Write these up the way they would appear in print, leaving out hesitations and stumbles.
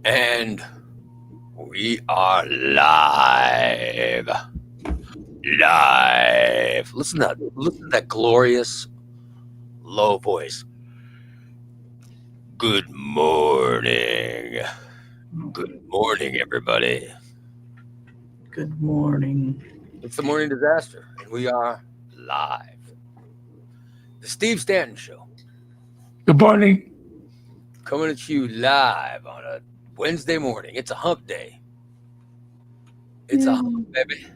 And we are live. Live. Listen to that glorious low voice. Good morning. Good morning, everybody. Good morning. It's the morning disaster, and we are live. The Steve Stanton Show, Good morning. coming at you live on a Wednesday morning. It's a hump day. It's a hump, baby.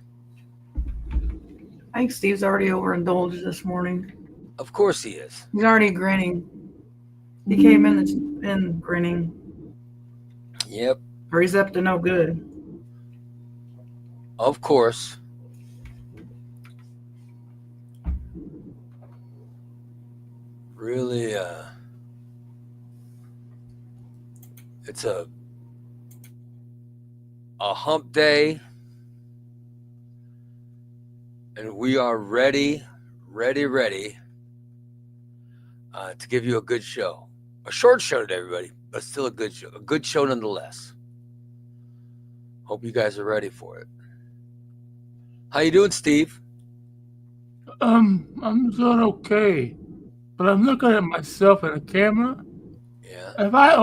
I think Steve's already overindulged this morning. Of course he is. He's already grinning. He came in grinning. Yep, Or he's up to no good. of course. Really, it's a hump day, and we are ready to give you a good show. A short show today, everybody, but still a good show. A good show nonetheless. Hope you guys are ready for it. How you doing, Steve? I'm doing okay, but I'm looking at myself in the camera. Yeah. If my eyes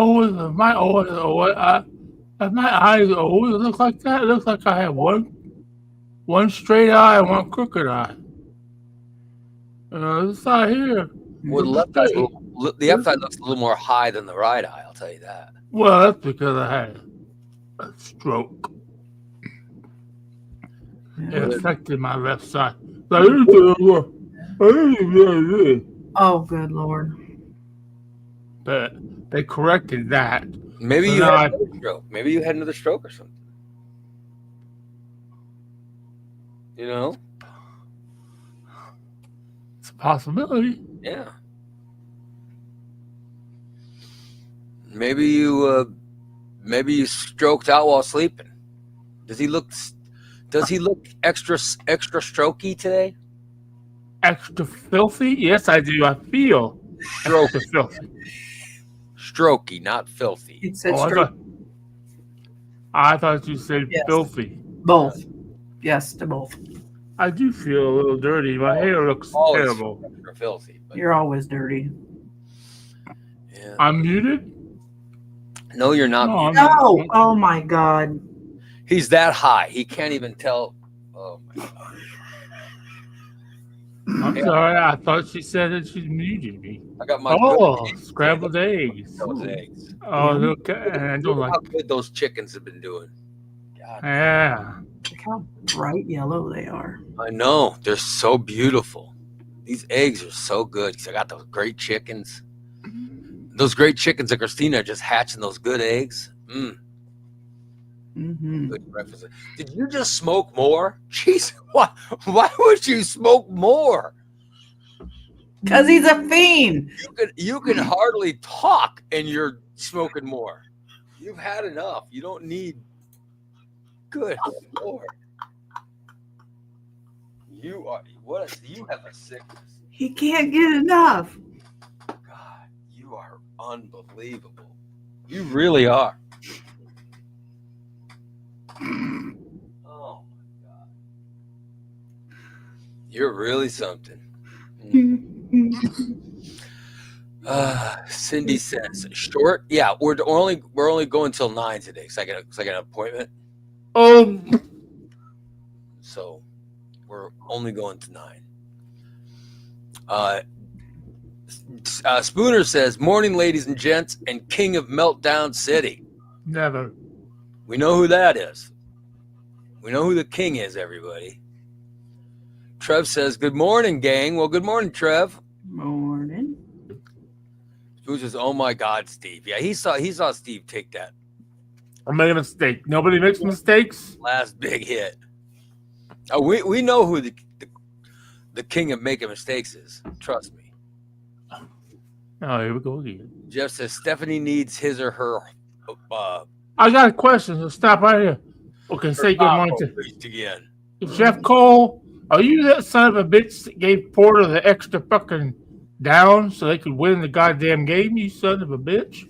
are old, it looks like that. It looks like I have one straight eye and one crooked eye. This side here. Well, the left eye looks a little more high than the right eye. I'll tell you that. Well, that's because I had a stroke. It affected my left side. Oh, good Lord. But they corrected that. Maybe So you now had another stroke. Maybe you had another stroke or something. You know? It's a possibility. Yeah. Maybe you stroked out while sleeping. Does he look extra strokey today? Extra filthy? Yes, I do. I feel extra filthy. Strokey, not filthy. It said I thought you said Yes. filthy. both. Yes, to both. I do feel a little dirty. My hair looks Always terrible. extra filthy. But You're always dirty. yeah. I'm muted? No, you're not. No, No! Oh my God. He's that high. He can't even tell. Oh my God. I'm sorry. I thought she said that she muted me. I got my good Scrambled eggs. those eggs. Oh, look. I don't Look like how good those chickens have been doing. God, Yeah. Look how bright yellow they are. I know. They're so beautiful. These eggs are so good because I got those great chickens. Those great chickens that Christina are just hatching those good eggs. Mm-hmm. Good breakfast. Did you just smoke more? Jeez, why would you smoke more? Because he's a fiend. You can hardly talk and you're smoking more. You've had enough. You don't need. Good Lord. You have a sickness. He can't get enough. God, you are unbelievable. You really are. Oh my God. You're really something. Cindy says short. Yeah, we're only going till 9 today because I got an appointment. So we're only going to 9. Spooner says, "Morning, ladies and gents, and King of Meltdown City." Never. We know who that is. We know who the king is, everybody. Trev says, "Good morning, gang." Well, good morning, Trev. Morning. Spooner says, "Oh my God, Steve." Yeah, he saw Steve take that I made a mistake. Nobody makes mistakes. last big hit. Oh, we know who the king of making mistakes is. Trust me. Oh, here we go again. Jeff says Stephanie needs his or her. I got a question. So stop right here. Okay, say good morning to again. Chef Cole. Are you that son of a bitch that gave Porter the extra fucking down so they could win the goddamn game? You son of a bitch.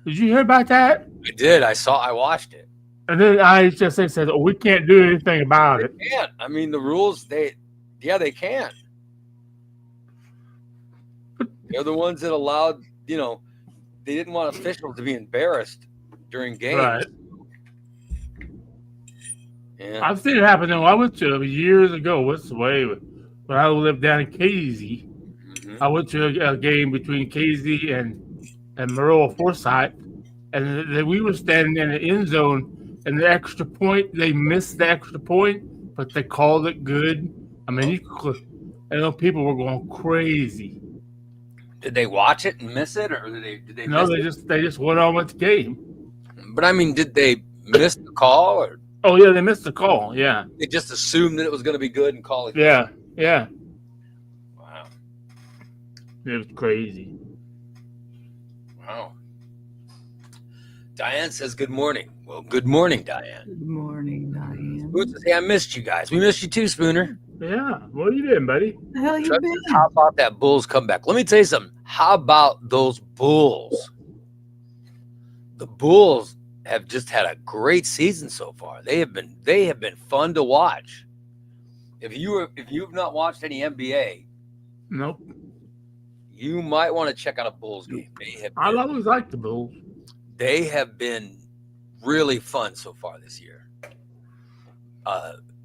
Did you hear about that? I did. I watched it. And then IHSA said, "Oh, we can't do anything about it." They can't. I mean, the rules, they can. They're the ones that allowed, they didn't want officials to be embarrassed during games. Right. Yeah. I've seen it happen. Though I went to years ago. What's the way? When I lived down in Casey, I went to a game between Casey and Maroa Forsyth, and we were standing in the end zone, and the extra point, they missed the extra point, but they called it good. I mean, I know people were going crazy. Did they watch it and miss it, or did they? No, miss they just went on with the game. But I mean, did they miss the call, or? Oh yeah, they missed the call. Yeah. They just assumed that it was going to be good and call it. Yeah. Yeah. Wow. It was crazy. Wow. Diane says, "Good morning." Well, good morning, Diane. Good morning, Diane. Spoon says, "Hey, I missed you guys. We missed you too, Spooner." Yeah. What you doing, buddy? The hell you Chuck been? says, "How about that Bulls comeback?" Let me tell you something. How about those Bulls? The Bulls have just had a great season so far. They have been fun to watch. If you've not watched any NBA, Nope. you might want to check out a Bulls game. I always liked the Bulls. They have been really fun so far this year.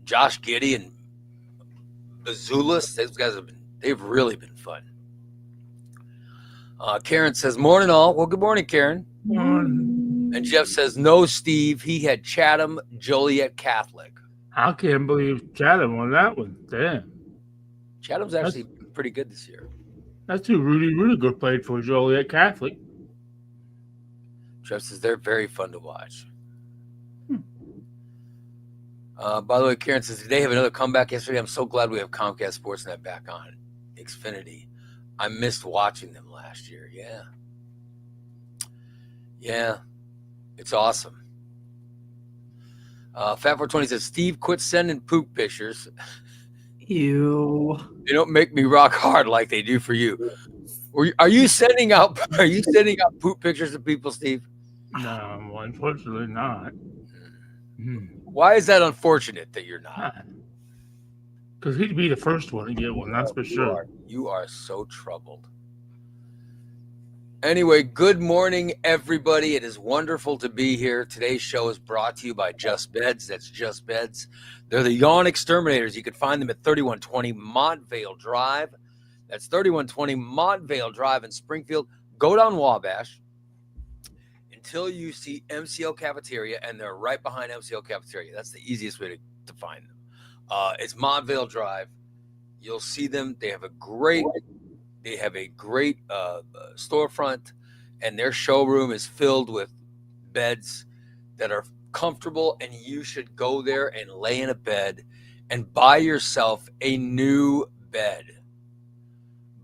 Josh Giddey and Bazulis, those guys they've really been fun. Karen says, "Morning all." Well, good morning, Karen. And Jeff says, "No, Steve. He had Chatham Joliet Catholic." I can't believe Chatham won that one. Damn. Chatham's actually pretty good this year. That's who Rudy Rudiger played for, Joliet Catholic. Jeff says they're very fun to watch. By the way, Karen says, "Did they have another comeback yesterday? I'm so glad we have Comcast Sportsnet back on Xfinity. I missed watching them last year." Yeah. It's awesome. Fat420 says, "Steve, quit sending poop pictures. Ew. They don't make me rock hard like they do for you." Are you sending out poop pictures to people, Steve? No, well, unfortunately not. Why is that unfortunate that you're not? Because he'd be the first one to get one, that's for sure. You are so troubled. Anyway, good morning, everybody. It is wonderful to be here. Today's show is brought to you by Just Beds. That's Just Beds. They're the yawn exterminators. You can find them at 3120 Montvale Drive. That's 3120 Montvale Drive in Springfield. Go down Wabash until you see MCL Cafeteria, and they're right behind MCL Cafeteria. That's the easiest way to find them. It's Montvale Drive. You'll see them. They have a great storefront, and their showroom is filled with beds that are comfortable, and you should go there and lay in a bed and buy yourself a new bed.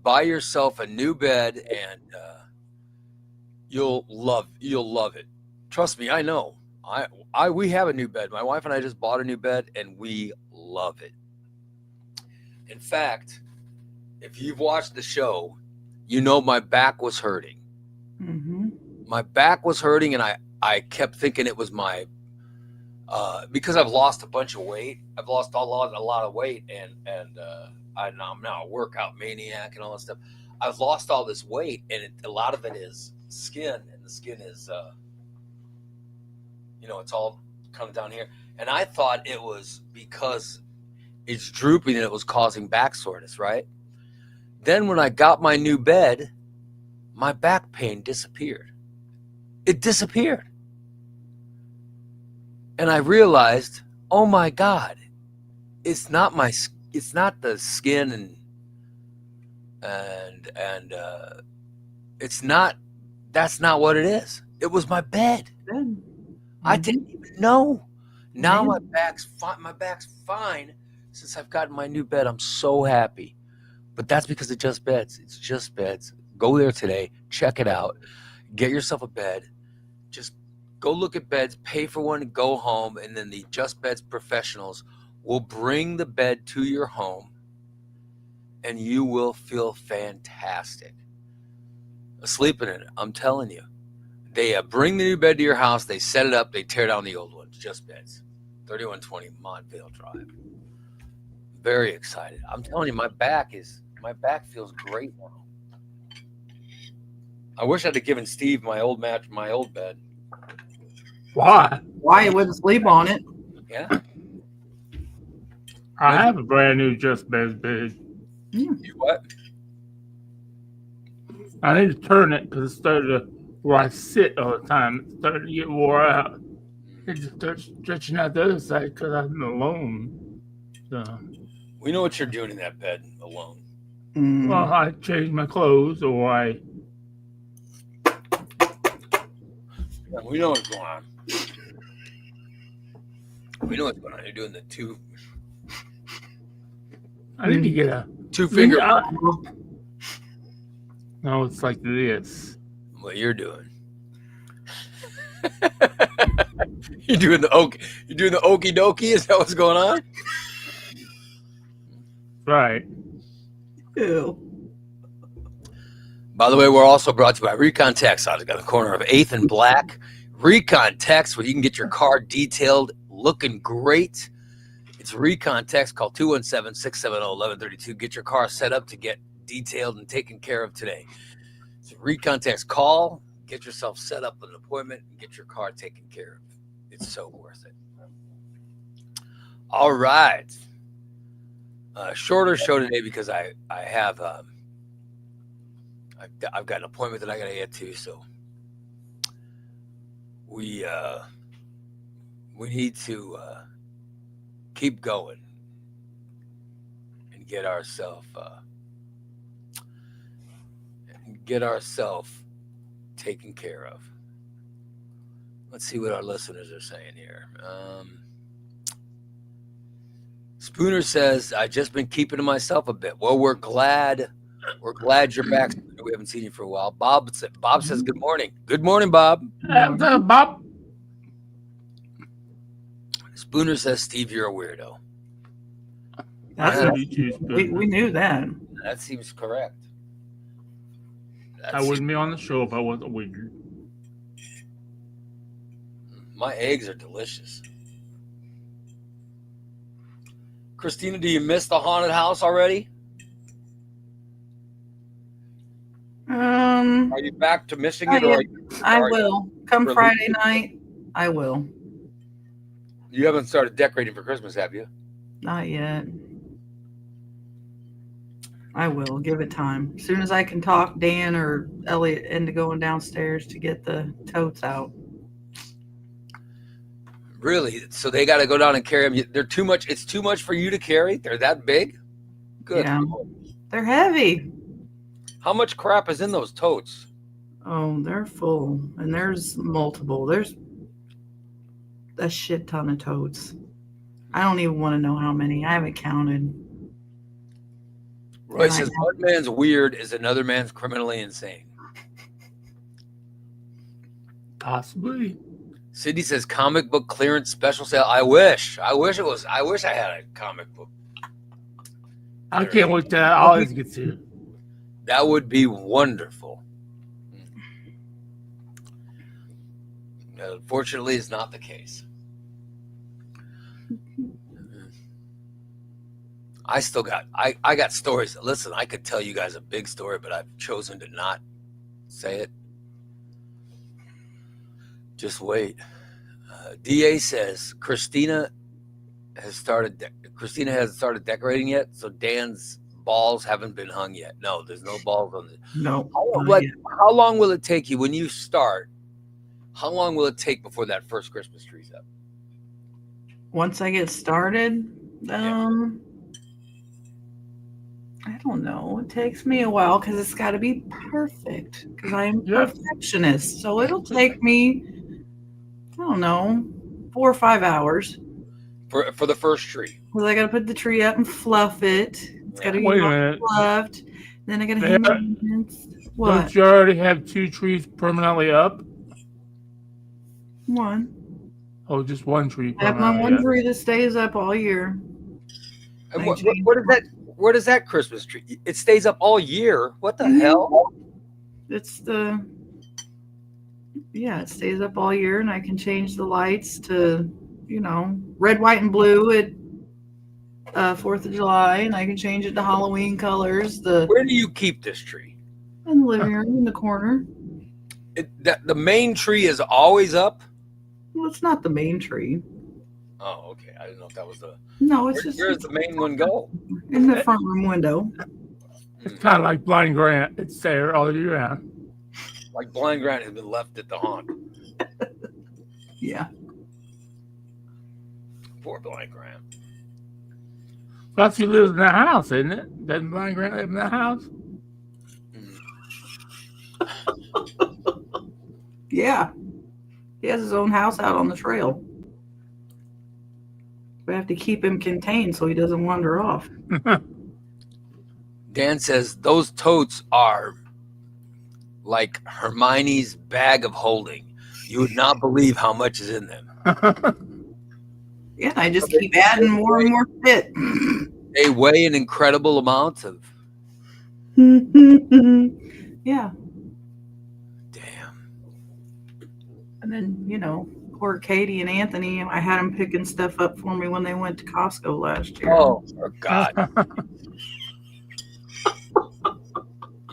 Buy yourself a new bed, and you'll love it. Trust me, I know. We have a new bed. My wife and I just bought a new bed, and we love it. In fact, if you've watched the show, you know my back was hurting. Mm-hmm. My back was hurting, and I kept thinking it was my because I've lost a bunch of weight. I've lost a lot of weight, and I'm now a workout maniac and all that stuff. I've lost all this weight, and a lot of it is skin, and the skin is it's all coming down here. And I thought it was because it's drooping and it was causing back soreness, right? Then when I got my new bed, my back pain disappeared. It disappeared. And I realized, oh my God, it's not the skin and that's not what it is. It was my bed. Good. I didn't even know. Now my back's fine since I've gotten my new bed. I'm so happy. But that's because of Just Beds. It's Just Beds. Go there today. Check it out. Get yourself a bed. Just go look at beds, pay for one, and go home. And then the Just Beds professionals will bring the bed to your home, and you will feel fantastic. Sleeping in it, I'm telling you. They bring the new bed to your house. They set it up. They tear down the old ones. Just Beds, 3120 Montvale Drive. Very excited. I'm telling you, my back feels great now. I wish I'd have given Steve my old bed. Why? Why you wouldn't sleep on it? Yeah. I have a brand new Just Beds bed. You what? I need to turn it because it started to where I sit all the time. It started to get wore out. It just starts stretching out the other side because I'm alone. So, We know what you're doing in that bed alone. well, I change my clothes or I. Yeah, we know what's going on. We know what's going on. You're doing the two. I need to get a 2 finger. No, it's like this. What you're doing? You're doing the okie dokie. Is that what's going on? Right. Ew. By the way, we're also brought to you by Recon Text. I've got the corner of 8th and Black. Recon Text, where you can get your car detailed, looking great. It's Recon Text. Call 217-670-1132. Get your car set up to get detailed and taken care of today. So Recon Text, call, get yourself set up with an appointment, and get your car taken care of. It's so worth it. All right. Shorter show today because I've got an appointment that I got to get to, so we need to keep going and get ourselves taken care of. Let's see what our listeners are saying here. Spooner says, I've just been keeping to myself a bit. Well, we're glad you're back. We haven't seen you for a while. Bob says good morning. Good morning, Bob. Bob. Spooner says, Steve, you're a weirdo. We knew that. That seems correct. I wouldn't be on the show if I wasn't weird. My eggs are delicious. Christina, do you miss the haunted house already? Are you back to missing it? Or I will. Come Friday night, I will. You haven't started decorating for Christmas, have you? Not yet. I will. Give it time. As soon as I can talk Dan or Elliot into going downstairs to get the totes out. Really? So they got to go down and carry them. They're too much. It's too much for you to carry. They're that big. Good. Yeah. They're heavy. How much crap is in those totes? Oh, they're full. And there's multiple. There's a shit ton of totes. I don't even want to know how many. I haven't counted. Roy says, one man's weird is another man's criminally insane. Possibly. Sydney says, comic book clearance special sale. I wish I had a comic book. I can't wait till all this gets here. That would be wonderful. Unfortunately, it's not the case. I got stories. Listen, I could tell you guys a big story, but I've chosen to not say it. Just wait. DA says Christina hasn't started decorating yet, so Dan's balls haven't been hung yet. No, there's no balls on the. No. How long will it take you when you start? How long will it take before that first Christmas tree's up? Once I get started, I don't know. It takes me a while because it's got to be perfect because I am a perfectionist. So it'll take me, I don't know, 4 or 5 hours. For the first tree. Because I got to put the tree up and fluff it. It's got to be fluffed. Then I got to hang it. What? Don't you already have 2 trees permanently up? One. Oh, just one tree. I have my one tree that stays up all year. And what is that? Where does that Christmas tree? It stays up all year. What the hell? It's the Yeah, it stays up all year, and I can change the lights to, red, white, and blue at 4th of July, and I can change it to Halloween colors. Where do you keep this tree? In the living room, in the corner. The main tree is always up? Well, it's not the main tree. Oh, okay. I didn't know if that was the. No, it's just. Where's the main one go? In the front room window. It's kind of like Blind Grant. It's there all year round. Like Blind Grant has been left at the haunt. Yeah. Poor Blind Grant. Plus, he lives in the house, isn't it? Doesn't Blind Grant live in the house? Yeah. He has his own house out on the trail. We have to keep him contained so he doesn't wander off. Dan says those totes are like Hermione's bag of holding. You would not believe how much is in them. Yeah, I just keep adding more and more shit. They weigh an incredible amount of. Yeah. Damn. And then, poor Katie and Anthony, I had them picking stuff up for me when they went to Costco last year. Oh, for God.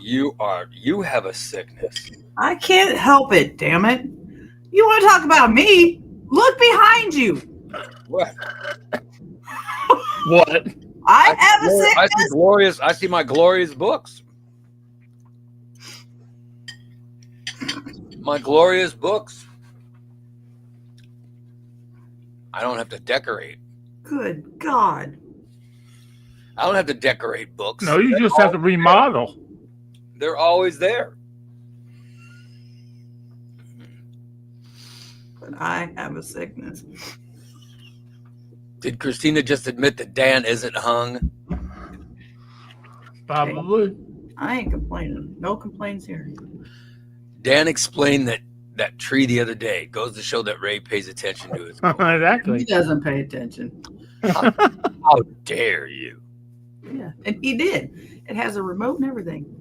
You have a sickness. I can't help it, damn it. You want to talk about me? Look behind you. What? What? I have a sickness. I see my glorious books. My glorious books. I don't have to decorate. Good God. I don't have to decorate books. No, you just have to remodel. They're always there. But I have a sickness. Did Christina just admit that Dan isn't hung? Probably. I ain't complaining. No complaints here. Dan explained that tree the other day. It goes to show that Ray pays attention to his goals. He Exactly. doesn't pay attention. How dare you? Yeah, and he did. It has a remote and everything.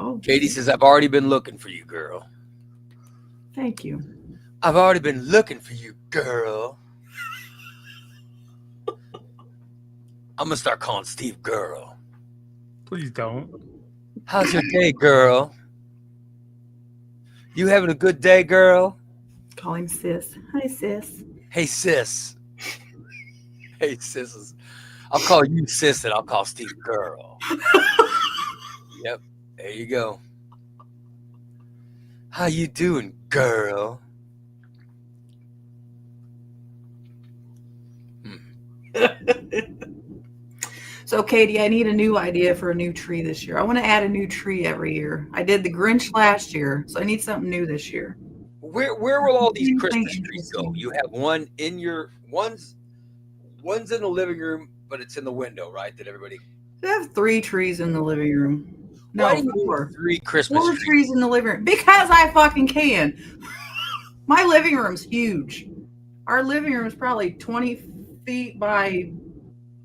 Oh, Katie says, I've already been looking for you, girl. thank you. I've already been looking for you, girl. I'm going to start calling Steve girl. Please don't. How's your day, girl? You having a good day, girl? Call him sis. Hi, sis. Hey, sis. Hey, sis. I'll call you sis and I'll call Steve girl. Yep. There you go. How you doing, girl? So, Katie, I need a new idea for a new tree this year. I want to add a new tree every year. I did the Grinch last year, so I need something new this year. Where will all these Christmas trees go? You have one in your one's in the living room, but it's in the window, right? That everybody. I have 3 trees in the living room. No, Why do you 4. have 3 Christmas 4 trees? trees in the living room because I fucking can. My living room's huge. Our living room is probably 20 feet by,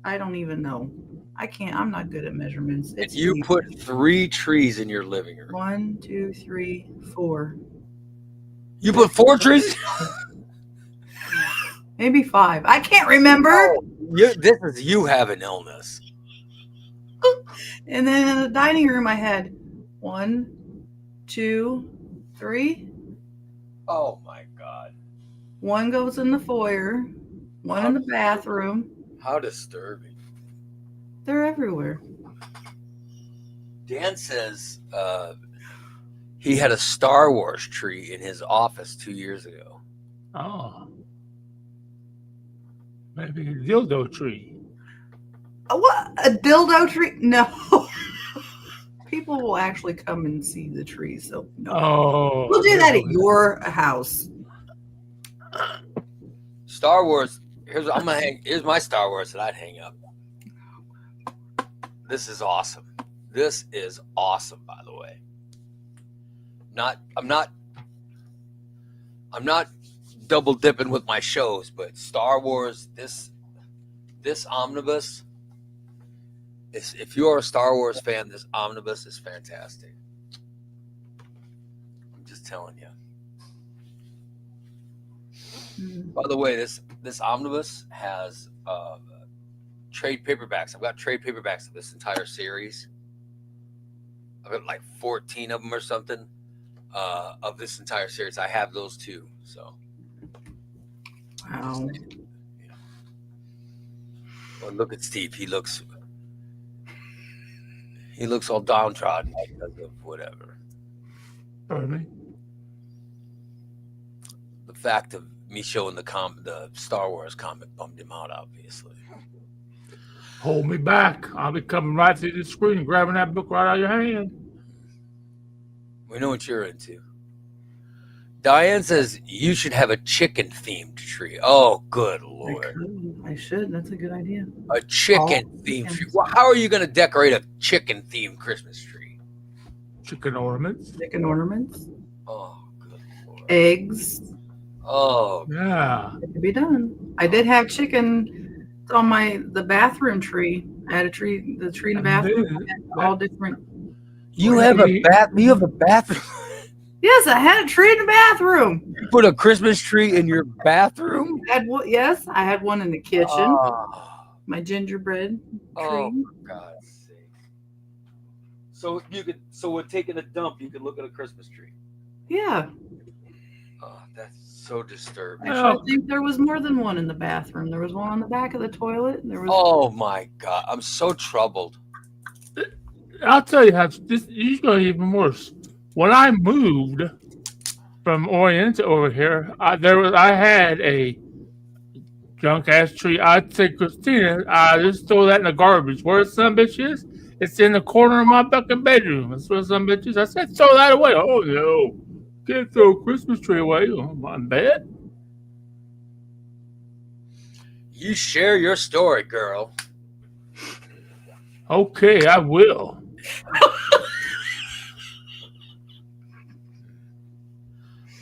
I don't even know. I can't. I'm not good at measurements. If you put 3 trees in your living room. 1, 2, 3, 4. You put 4 trees? Maybe 5. I can't remember. Oh, this is you have an illness. And then in the dining room, I had 1, 2, 3. Oh my God. 1 goes in the foyer. 1 in the bathroom. How disturbing. They're everywhere. Dan says he had a Star Wars tree in his office 2 years ago. Oh. Maybe a dildo tree. What? A dildo tree? No. People will actually come and see the tree, so no. Oh. We'll do that at your house. Star Wars. Here's my Star Wars that I'd hang up. This is awesome. This is awesome, by the way. I'm not double dipping with my shows, but Star Wars, this omnibus is, if you're a Star Wars fan, this omnibus is fantastic. I'm just telling you. Mm. By the way, this omnibus has trade paperbacks. I've got trade paperbacks of this entire series. I've got like 14 of them or something of this entire series. I have those too. So, Wow. well, look at Steve. He looks all downtrodden because of whatever. Pardon me? The fact of me showing the Star Wars comic bummed him out, obviously. Hold me back. I'll be coming right through the screen and grabbing that book right out of your hand. We know what you're into. Diane says you should have a chicken themed tree. Oh, good Lord. I should. That's a good idea. A chicken themed tree. Well, how are you going to decorate a chicken themed Christmas tree? Chicken ornaments. Chicken ornaments. Oh, good Lord. Eggs. Oh, Yeah. It could be done. I did have chicken on the bathroom tree. I had the tree in the bathroom. All different. you have a bathroom. Yes, I had a tree in the bathroom. You put a Christmas tree in your bathroom? Yes, I had one in the kitchen. Oh, My gingerbread tree. oh for God's sake. So when taking a dump, you can look at a Christmas tree. Yeah. Oh, that's so disturbing. Actually, I think there was more than one in the bathroom. There was one on the back of the toilet. And there was. Oh my God, I'm so troubled. I'll tell you how this is going to be even worse. When I moved from Orient to over here, I had a junk ass tree. I'd say, Christina, I just throw that in the garbage. Where some bitch is? It's in the corner of my fucking bedroom. That's where some bitch is. I said, throw that away. Oh no, can't throw a Christmas tree away on my bed. You share your story, girl. Okay, I will.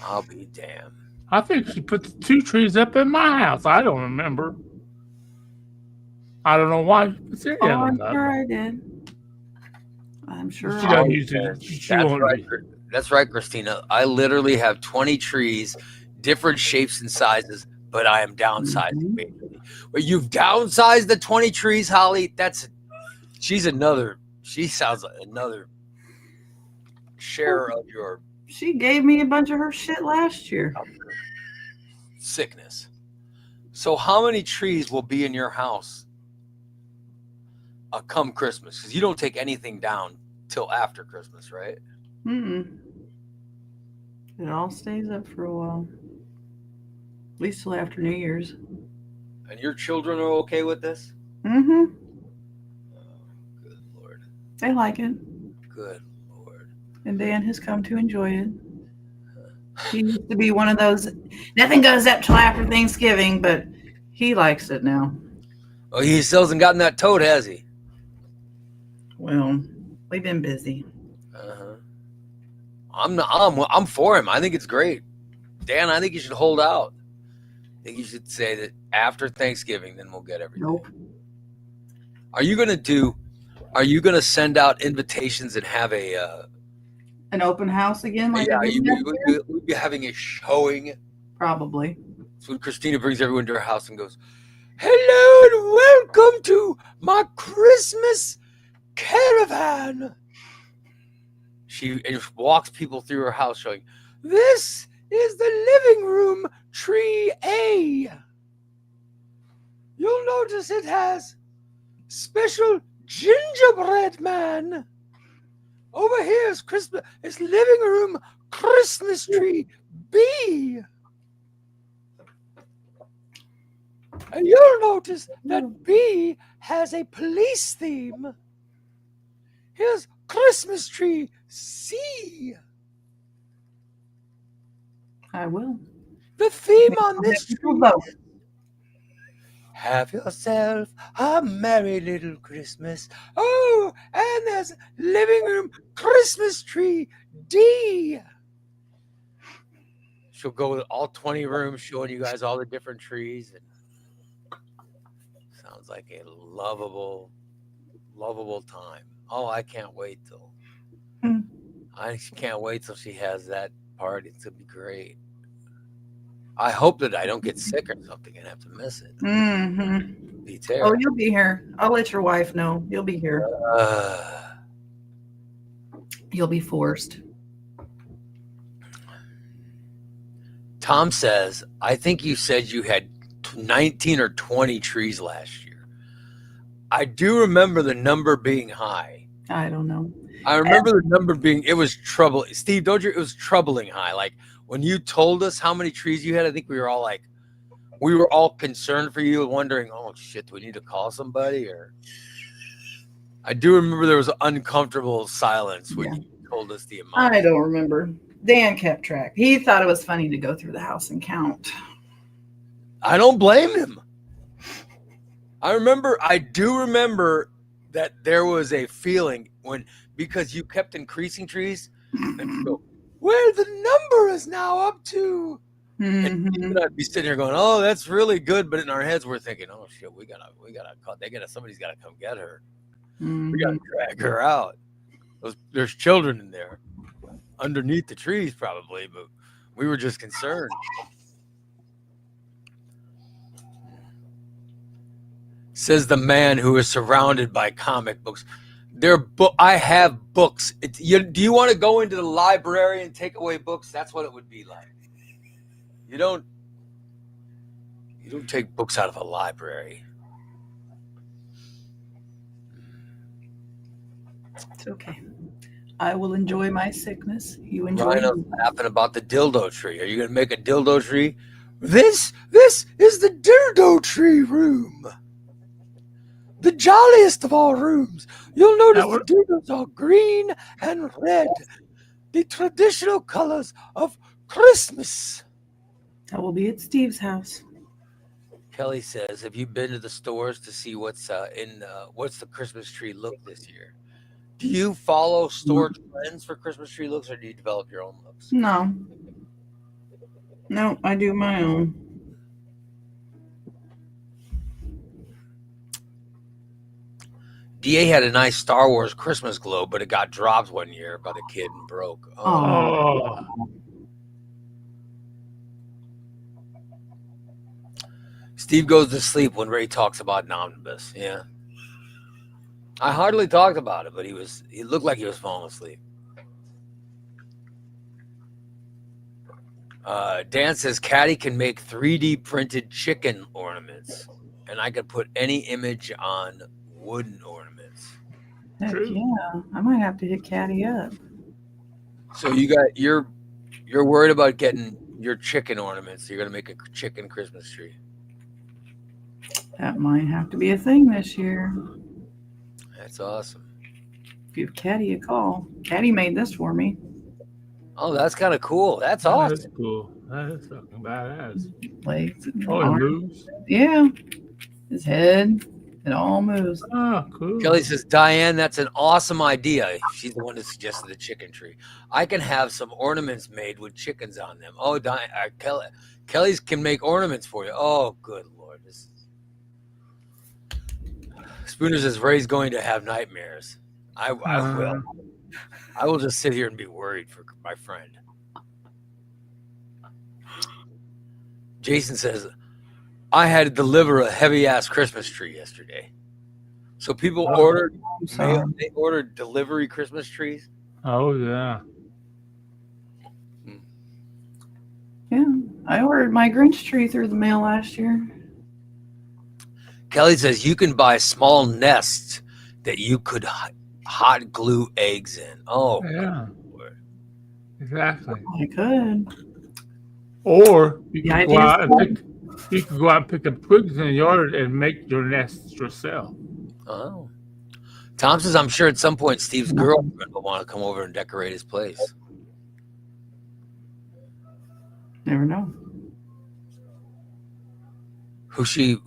I'll be damned. I think she put the 2 trees up in my house. I don't remember. I don't know why she puts it in. I'm sure I did. I'm sure. She doesn't use it. She That's won't right. be. That's right, Christina. I literally have 20 trees, different shapes and sizes, but I am downsizing. Basically. Well, you've downsized the 20 trees, Holly. She sounds like another share of your She gave me a bunch of her shit last year. sickness. So how many trees will be in your house come Christmas? Because you don't take anything down till after Christmas, right? Mm-mm. It all stays up for a while. At least till after New Year's. And your children are okay with this? Mm-hmm. Oh, good Lord. They like it. Good Lord. And Dan has come to enjoy it. He used to be one of those, nothing goes up till after Thanksgiving, but he likes it now. Oh, he still hasn't gotten that toad, has he? Well, we've been busy. Uh-huh. I'm for him. I think it's great. Dan, I think you should hold out. I think you should say that after Thanksgiving, then we'll get everything. Nope. Are you gonna send out invitations and have An open house again? Like we'll be having a showing. Probably. So when Christina brings everyone to her house and goes, "Hello and welcome to my Christmas caravan." She walks people through her house showing, "This is the living room, tree A. You'll notice it has special gingerbread man. Over here is living room, Christmas tree B. And you'll notice that B has a police theme. Here's Christmas tree C. I will. The theme on this tree Both. is, have yourself a merry little Christmas. Oh, and there's living room Christmas tree D. She'll go with all 20 rooms showing you guys all the different trees. And sounds like a lovable time. Oh, I can't wait till. I can't wait till she has that party. It's gonna be great. I hope that I don't get sick or something and have to miss it. Mm-hmm. Be Oh, terrible. you'll be here. I'll let your wife know. You'll be here. You'll be forced. Tom says, I think you said you had 19 or 20 trees last year. I do remember the number being high. I don't know. I remember the number being, it was troubling. Steve, don't you? It was troubling high. Like when you told us how many trees you had, I think we were all concerned for you, wondering, oh shit, do we need to call somebody? Or I do remember there was an uncomfortable silence when you told us the amount. I don't remember. Dan kept track. He thought it was funny to go through the house and count. I don't blame him. I do remember that there was a feeling because you kept increasing trees and you go, where the number is now up to. And even I'd be sitting here going, oh, that's really good. But in our heads, we're thinking, oh shit, we gotta call. Somebody's gotta come get her. We gotta drag her out. There's children in there underneath the trees probably, but we were just concerned. Says the man who is surrounded by comic books. I have books. Do you want to go into the library and take away books? That's what it would be like. You don't take books out of a library. It's okay. I will enjoy my sickness. You enjoy. Rhino's laughing about the dildo tree. Are you going to make a dildo tree? This is the dildo tree room. The jolliest of all rooms. You'll notice the dildos are green and red. The traditional colors of Christmas. That will be at Steve's house. Kelly says, have you been to the stores to see what's the Christmas tree look this year? Do you follow store trends for Christmas tree looks, or do you develop your own looks? No, I do my own. DA had a nice Star Wars Christmas globe, but it got dropped one year by the kid and broke. Oh. Steve goes to sleep when Ray talks about Omnibus. Yeah. I hardly talked about it, but he looked like he was falling asleep. Dan says Caddy can make 3D printed chicken ornaments, and I could put any image on wooden ornaments. Heck yeah, I might have to hit Caddy up. So you're worried about getting your chicken ornaments. You're gonna make a chicken Christmas tree. That might have to be a thing this year. That's awesome. Give Caddy a call. Caddy made this for me. Oh, that's kind of cool. That's awesome. That's cool. That's fucking badass. Legs. It moves. Yeah. His head. It all moves. Oh, cool. Kelly says, Diane, that's an awesome idea. She's the one that suggested the chicken tree. I can have some ornaments made with chickens on them. Oh, Diane, Kelly's can make ornaments for you. Oh, good Lord. Spooner says, Ray's going to have nightmares. I will. I will just sit here and be worried for my friend. Jason says, I had to deliver a heavy-ass Christmas tree yesterday. So people ordered delivery Christmas trees? Oh, yeah. Yeah. I ordered my Grinch tree through the mail last year. Kelly says you can buy small nests that you could hot glue eggs in. Oh, yeah. Exactly. I could. Or you can go out and pick up twigs in the yard and make your nest yourself. Oh. Tom says, I'm sure at some point Steve's girlfriend will want to come over and decorate his place. Never know. Who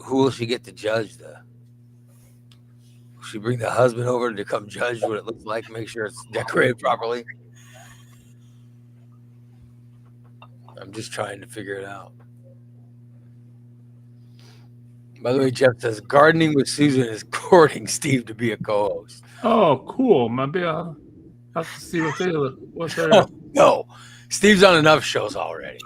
will she get to judge the? Will she bring the husband over to come judge what it looks like, make sure it's decorated properly? I'm just trying to figure it out. By the way, Jeff says gardening with Susan is courting Steve to be a co-host. Oh, cool. Maybe I'll have to see what they're. No, Steve's on enough shows already.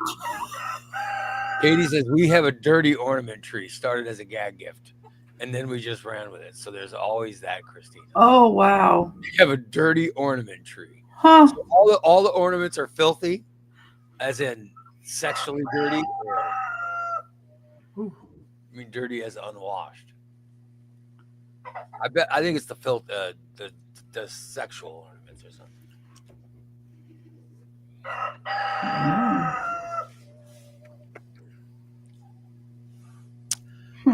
Katie says we have a dirty ornament tree started as a gag gift, and then we just ran with it. So there's always that, Christina. Oh wow. We have a dirty ornament tree. Huh. So all the ornaments are filthy, as in sexually dirty, or I mean dirty as unwashed. I think it's the the sexual ornaments or something.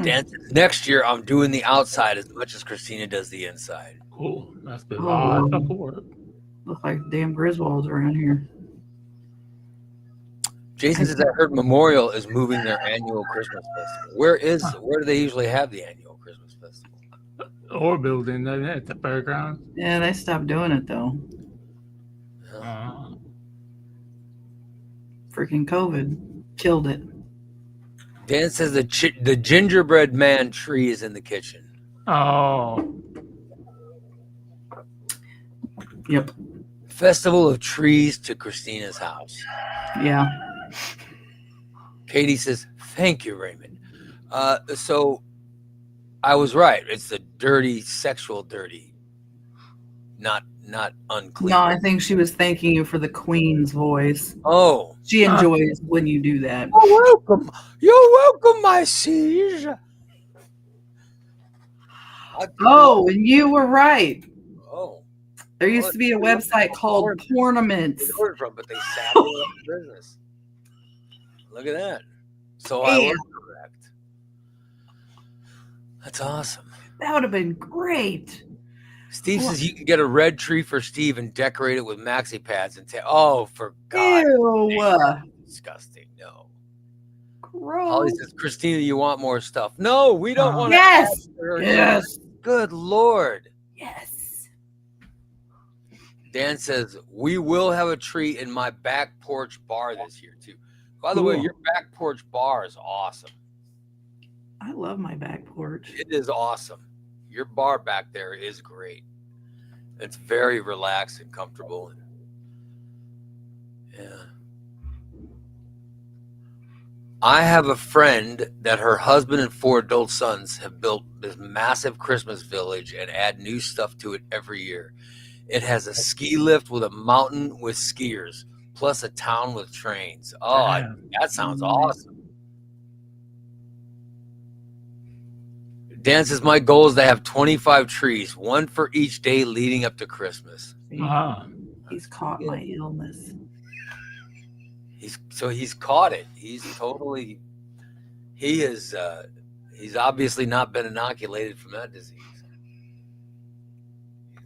Dan says, next year I'm doing the outside as much as Christina does the inside. Cool. That's been a lot of work. Look like damn Griswolds around here. Jason says I heard Memorial is moving their annual Christmas festival. Where do they usually have the annual Christmas festival? Or building, doesn't it? At the fairgrounds. Yeah, they stopped doing it though. Freaking COVID killed it. Dan says the gingerbread man tree is in the kitchen. Oh. Yep. Festival of trees to Christina's house. Yeah. Katie says, thank you, Raymond. So I was right. It's the dirty, sexual dirty, not unclean. No, I think she was thanking you for the Queen's voice. Oh. She enjoys when you do that. Oh, welcome. You're welcome, my siege. Oh, and you were right. Oh. There used to be a website called Pornaments. But they sat in business. Look at that. So I was correct. That's awesome. That would have been great. Steve says you can get a red tree for Steve and decorate it with maxi pads and for God. Ew. Disgusting. No. Gross. Holly says, Christina, you want more stuff? No, we don't want to. Yes. Yes. Good Lord. Yes. Dan says, we will have a tree in my back porch bar this year, too. By the way, your back porch bar is awesome. I love my back porch. It is awesome. Your bar back there is great. It's very relaxed and comfortable. Yeah. I have a friend that her husband and 4 adult sons have built this massive Christmas village and add new stuff to it every year. It has a ski lift with a mountain with skiers, plus a town with trains. Oh, that sounds awesome. Dan says, my goal is to have 25 trees, one for each day leading up to Christmas. He's caught my illness. He's caught it. He's obviously not been inoculated from that disease.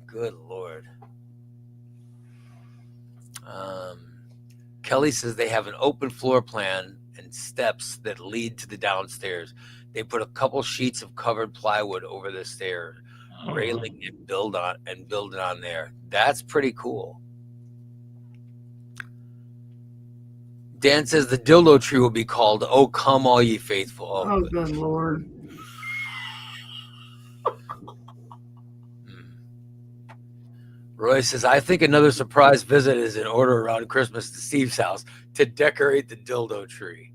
Good Lord. Kelly says they have an open floor plan and steps that lead to the downstairs. They put a couple sheets of covered plywood over the stair railing and build it on there. That's pretty cool. Dan says the dildo tree will be called "Oh Come All Ye Faithful." Oh good Lord. Roy says, I think another surprise visit is in order around Christmas to Steve's house to decorate the dildo tree.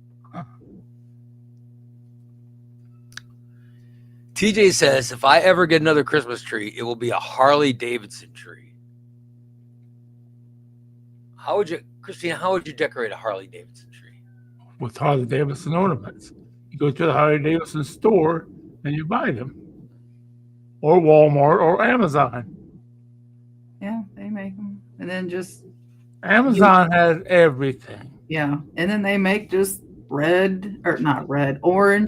TJ says, if I ever get another Christmas tree, it will be a Harley Davidson tree. Christina, how would you decorate a Harley Davidson tree? With Harley Davidson ornaments. You go to the Harley Davidson store and you buy them. Or Walmart or Amazon. Yeah, they make them. And then just... Amazon has everything. Yeah. And then they make just orange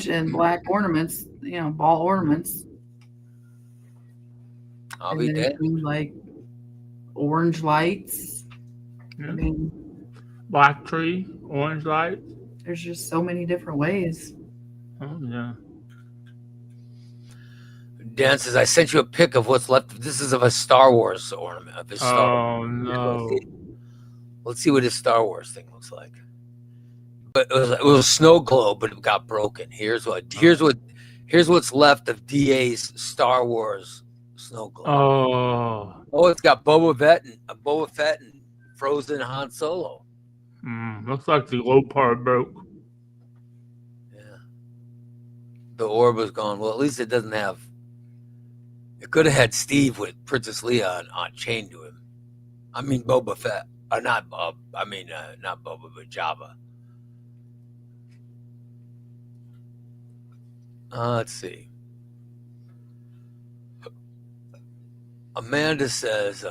and black ornaments, ball ornaments. I'll be dead. Like orange lights. Yeah. I mean, black tree, orange lights. There's just so many different ways. Oh, yeah. Dan says, I sent you a pic of what's left. This is of a Star Wars ornament. No. Let's see what his Star Wars thing looks like. But it was a snow globe, but it got broken. Here's what's left of DA's Star Wars snow globe. Oh, it's got Boba Fett and Frozen Han Solo. Looks like the low part broke. the orb was gone. Well, at least it doesn't have. It could have had Steve with Princess Leia on chained to him. I mean Boba Fett. Not Bob. I mean not Boba, but Jabba. Let's see. Amanda says.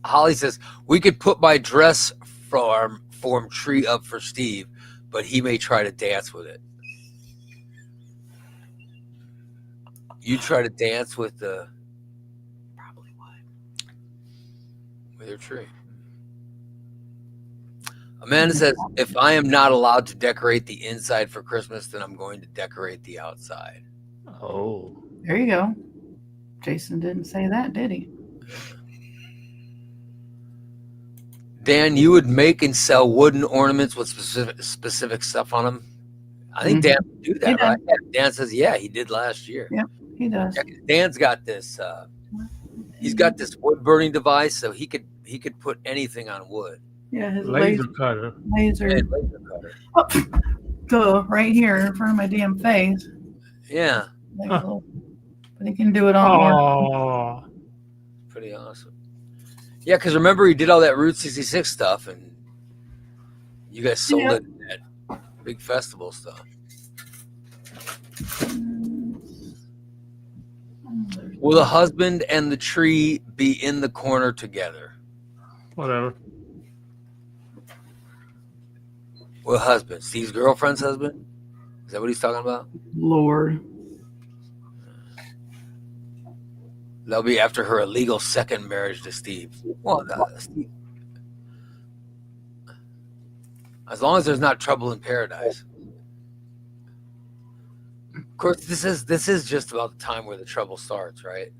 Holly says we could put my dress form tree up for Steve, but he may try to dance with it. You try to dance with the Probably would. with your tree. Amanda says if I am not allowed to decorate the inside for Christmas, then I'm going to decorate the outside. Oh. There you go. Jason didn't say that, did he? Dan, you would make and sell wooden ornaments with specific stuff on them. I think Dan would do that, right? Dan says, yeah, he did last year. Yep, he does. Yeah, Dan's got this. He's got this wood burning device, so he could put anything on wood. Yeah, his Laser cutter. Laser cutter. Oh, duh, right here in front of my damn face. Yeah. But he can do it on. Oh. Pretty awesome. Yeah, because remember he did all that Route 66 stuff, and you guys sold it at big festival stuff. Will the husband and the tree be in the corner together? Whatever. Well, husband, Steve's girlfriend's husband? Is that what he's talking about? Lord. That'll be after her illegal second marriage to Steve. Well, Steve. As long as there's not trouble in paradise. Of course, this is just about the time where the trouble starts, right?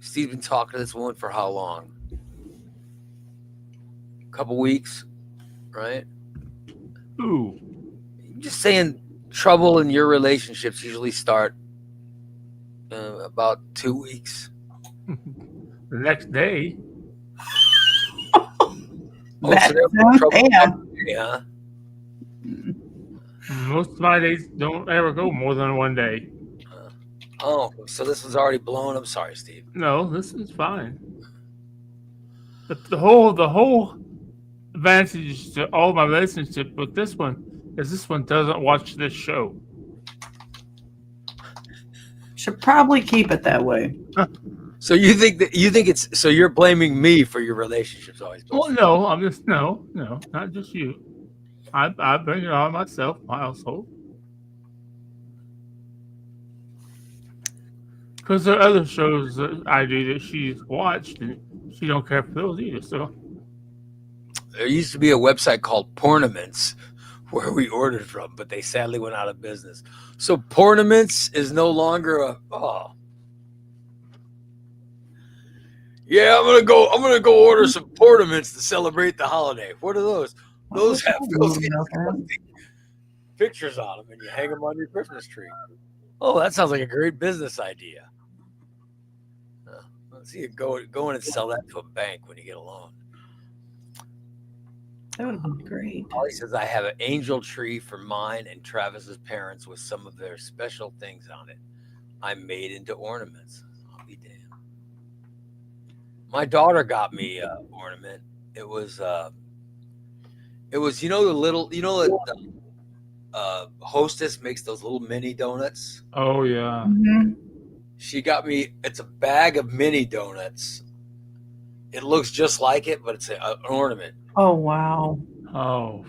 Steve's been talking to this woman for how long? A couple weeks, right? Ooh. Just saying, trouble in your relationships usually start about 2 weeks. The next day. That's huh? Most of my days don't ever go more than one day. So this was already blown. I'm sorry, Steve. No, this is fine. The whole advantage to all my relationship with this one is this one doesn't watch this show. Should probably keep it that way. So you think it's so you're blaming me for your relationships always? Well, no, I'm just no, not just you. I bring it on myself, my household. Because there are other shows that I do that she's watched and she don't care for those either. So there used to be a website called Pornaments where we ordered from, but they sadly went out of business. So Pornaments is no longer Yeah, I'm gonna go order some Pornaments to celebrate the holiday. What are those? Those have pictures on them, and you hang them on your Christmas tree. Oh, that sounds like a great business idea. Let's see you go in and sell that to a bank when you get a loan. That would be great. Holly says I have an angel tree for mine and Travis's parents with some of their special things on it. I made into ornaments. I'll be damned. My daughter got me an ornament. It was the Hostess makes those little mini donuts. Oh yeah. Mm-hmm. She got me. It's a bag of mini donuts. It looks just like it, but it's an ornament. Oh wow. Oh,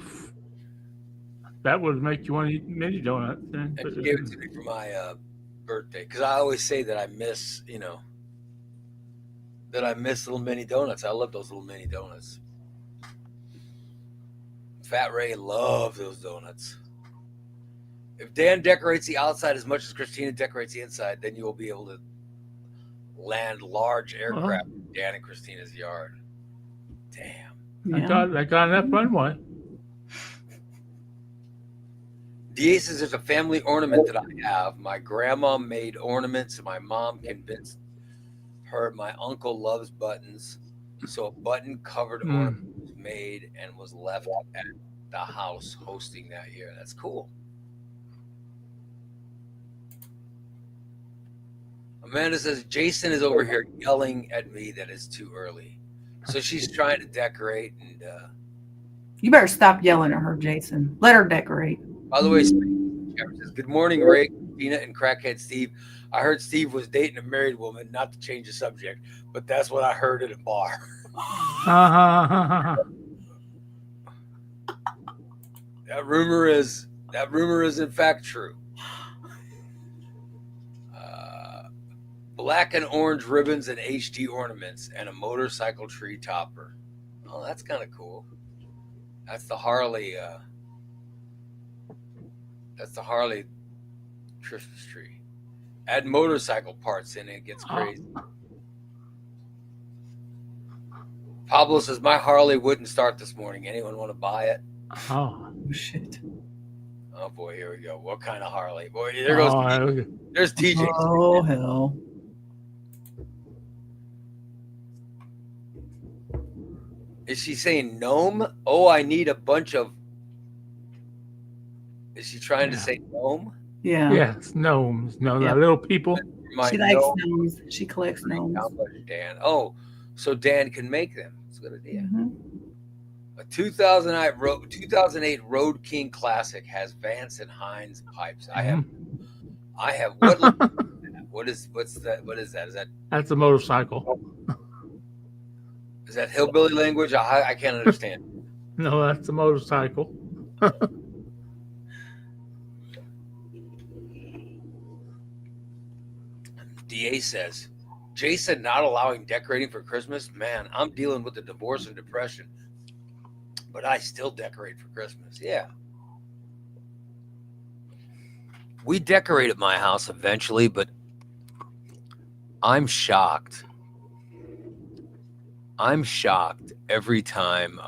that would make you want to eat mini donuts. Then. And she gave it to me for my birthday because I always say that I miss little mini donuts. I love those little mini donuts. Fat Ray loves those donuts. If Dan decorates the outside as much as Christina decorates the inside, then you will be able to land large aircraft in Dan and Christina's yard. Damn. Yeah. I got enough runway. DA says there's a family ornament that I have. My grandma made ornaments, and my mom convinced her my uncle loves buttons. So a button-covered ornament was made and was left the house hosting that year. That's cool. Amanda says Jason is over here yelling at me that it's too early. So she's trying to decorate and You better stop yelling at her, Jason. Let her decorate. by the way, Cameron says, good morning, Ray, Peanut, and Crackhead Steve. I heard Steve was dating a married woman, not to change the subject, but that's what I heard at a bar. That rumor is in fact true. Black and orange ribbons and HD ornaments and a motorcycle tree topper. Oh, that's kind of cool. That's the Harley. That's the Harley Christmas tree. Add motorcycle parts in it gets crazy. Pablo says my Harley wouldn't start this morning. Anyone want to buy it? Oh shit. Oh boy, here we go. What kind of Harley? Boy, there goes. There's TJ. Oh hell. Is she saying gnome? Oh, I need a bunch of. Is she trying to say gnome? Yeah. Yes, gnomes. No, the little people. She likes gnomes. She collects gnomes. Dan. Oh, so Dan can make them. That's a good idea. Mm-hmm. A 2008 Road King Classic has Vance and Hines pipes. I have what is that? That's a motorcycle. Is that hillbilly language? I can't understand. No, that's a motorcycle. DA says, Jason not allowing decorating for Christmas? Man, I'm dealing with the divorce and depression, but I still decorate for Christmas. Yeah. We decorate at my house eventually, but I'm shocked. I'm shocked every time.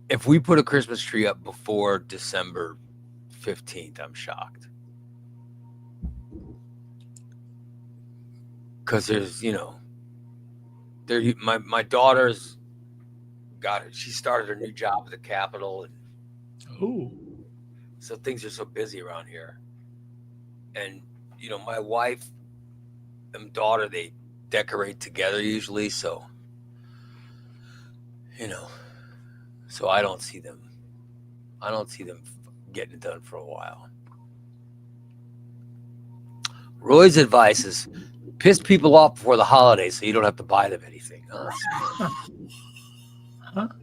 If we put a Christmas tree up before December 15th, I'm shocked. Because there's, my daughter's got it. She started her new job at the Capitol. And so things are so busy around here. And, my wife and daughter, they decorate together usually. So, so I don't see them getting it done for a while. Roy's advice is piss people off before the holidays so you don't have to buy them anything.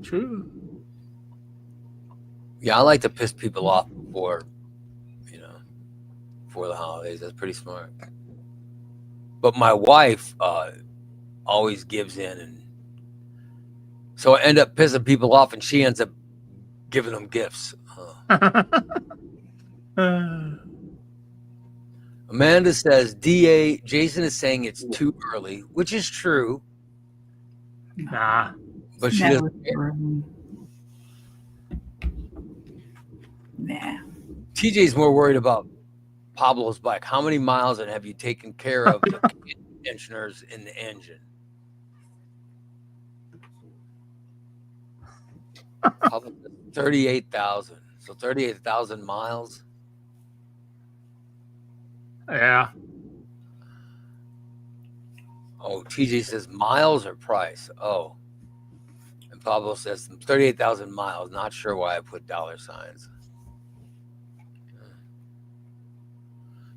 True. Yeah, I like to piss people off before the holidays. That's pretty smart. But my wife always gives in, and so I end up pissing people off, and she ends up giving them gifts. Amanda says, DA, Jason is saying it's too early, which is true. Nah. But she doesn't. Nah. TJ's more worried about Pablo's bike. How many miles and have you taken care of the tensioners in the engine? 38,000. So 38,000 miles. Yeah. Oh, TJ says miles or price. Oh. And Pablo says 38,000 miles. Not sure why I put dollar signs.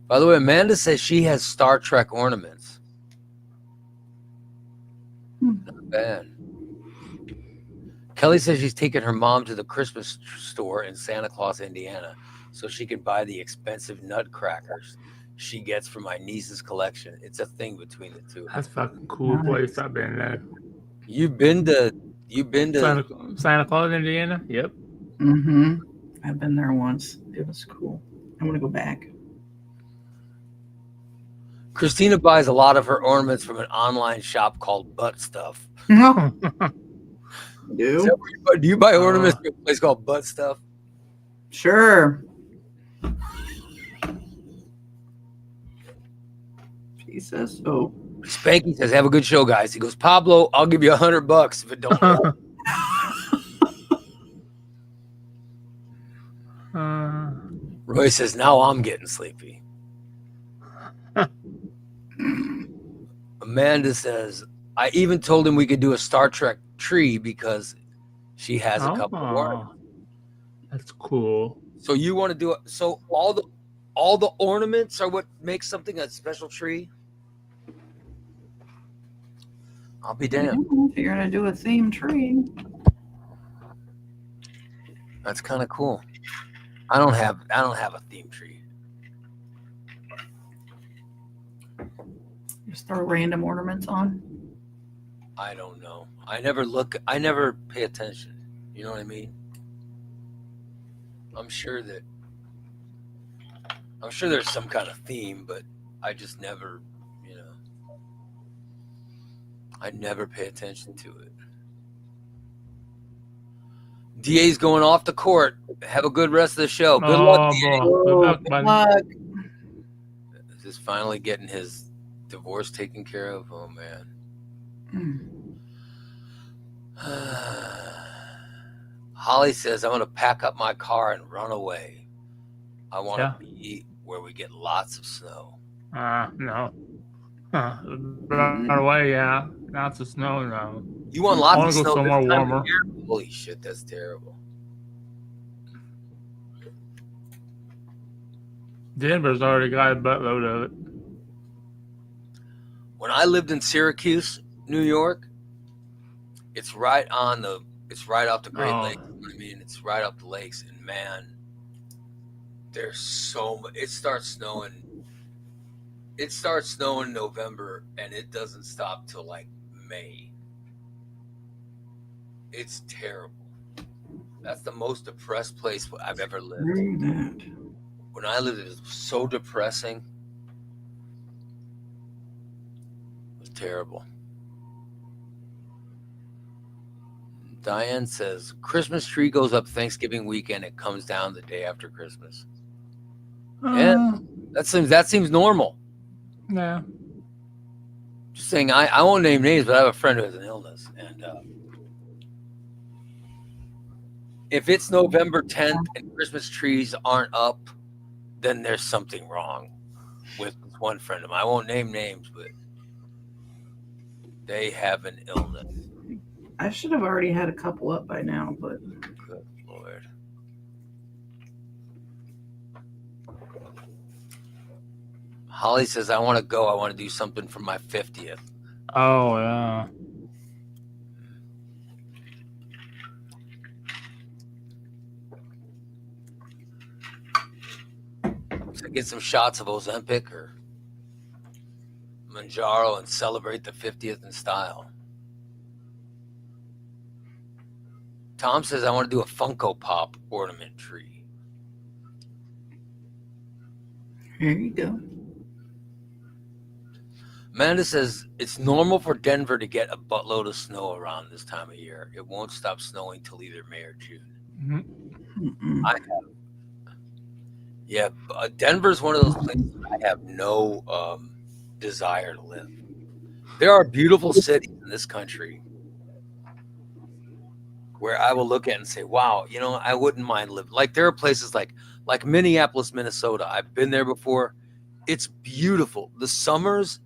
By the way, Amanda says she has Star Trek ornaments. Not bad. Kelly says she's taking her mom to the Christmas store in Santa Claus, Indiana, so she can buy the expensive nutcrackers she gets from my niece's collection. It's a thing between the two. That's a fucking cool place I've been there. You've been to Santa Claus, Indiana? Yep. Mm-hmm. I've been there once. It was cool. I want to go back. Christina buys a lot of her ornaments from an online shop called Butt Stuff. No. Do you buy ornaments from a place called Butt Stuff? Sure. Jesus. Oh. Spanky says, have a good show, guys. He goes, Pablo, I'll give you $100 if it don't work. Roy says, now I'm getting sleepy. Amanda says, I even told him we could do a Star Trek tree because she has a couple of ornaments. That's cool. So you want to do it? So all the ornaments are what makes something a special tree? I'll be damned. If you're gonna do a theme tree. That's kind of cool. I don't have a theme tree. Just throw random ornaments on. I don't know. I never pay attention. You know what I mean? I'm sure there's some kind of theme, but I just never, I never pay attention to it. DA's going off the court. Have a good rest of the show. Good luck, DA. Good luck. Is this finally getting his divorce taken care of? Oh, man. Holly says, I'm going to pack up my car and run away. I want to be where we get lots of snow. No. Run away, yeah. Lots of snow, no. You want lots of snow? I want to go somewhere warmer. Holy shit, that's terrible. Denver's already got a buttload of it. When I lived in Syracuse, New York, it's right off the Great Lakes. I mean, it's right up the lakes, and man, there's so much. It starts snowing in November, and it doesn't stop till like May. It's terrible. That's the most depressed place I've ever lived. When I lived, it was so depressing. It was terrible. Diane says, Christmas tree goes up Thanksgiving weekend. It comes down the day after Christmas. Yeah, that seems normal. Yeah. Just saying, I won't name names, but I have a friend who has an illness. And if it's November 10th and Christmas trees aren't up, then there's something wrong with one friend of mine. I won't name names, but they have an illness. I should have already had a couple up by now, but good Lord. Holly says, I want to go. I want to do something for my 50th. Oh, yeah. So get some shots of Ozempic or Manjaro and celebrate the 50th in style. Tom says, I want to do a Funko Pop ornament tree. Here you go. Amanda says, it's normal for Denver to get a buttload of snow around this time of year. It won't stop snowing till either May or June. Mm-mm. I have. Yeah, Denver's one of those places I have no desire to live. There are beautiful cities in this country where I will look at and say, wow, I wouldn't mind living. Like there are places like Minneapolis, Minnesota. I've been there before. It's beautiful. The summers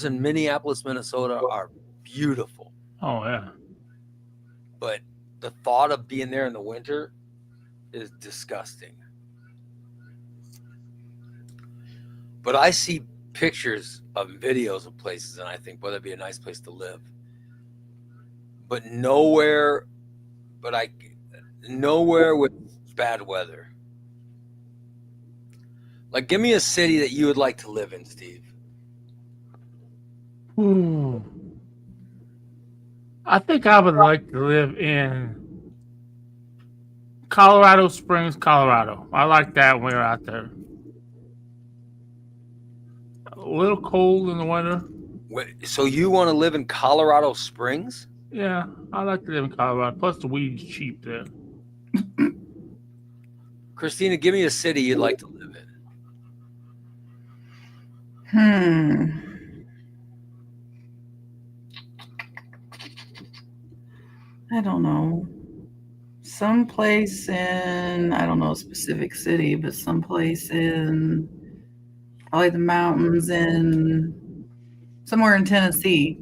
in Minneapolis, Minnesota are beautiful. Oh, yeah. But the thought of being there in the winter is disgusting. But I see pictures of videos of places, and I think, well, that'd be a nice place to live. But nowhere with bad weather. Like, give me a city that you would like to live in, Steve. I think I would like to live in Colorado Springs, Colorado. I like that when we're out there. A little cold in the winter. So you want to live in Colorado Springs? Yeah, I like to live in Colorado. Plus, the weed's cheap there. Christina, give me a city you'd like to live in. I don't know. someplace in, I don't know a specific city, but someplace in probably the mountains in somewhere in Tennessee.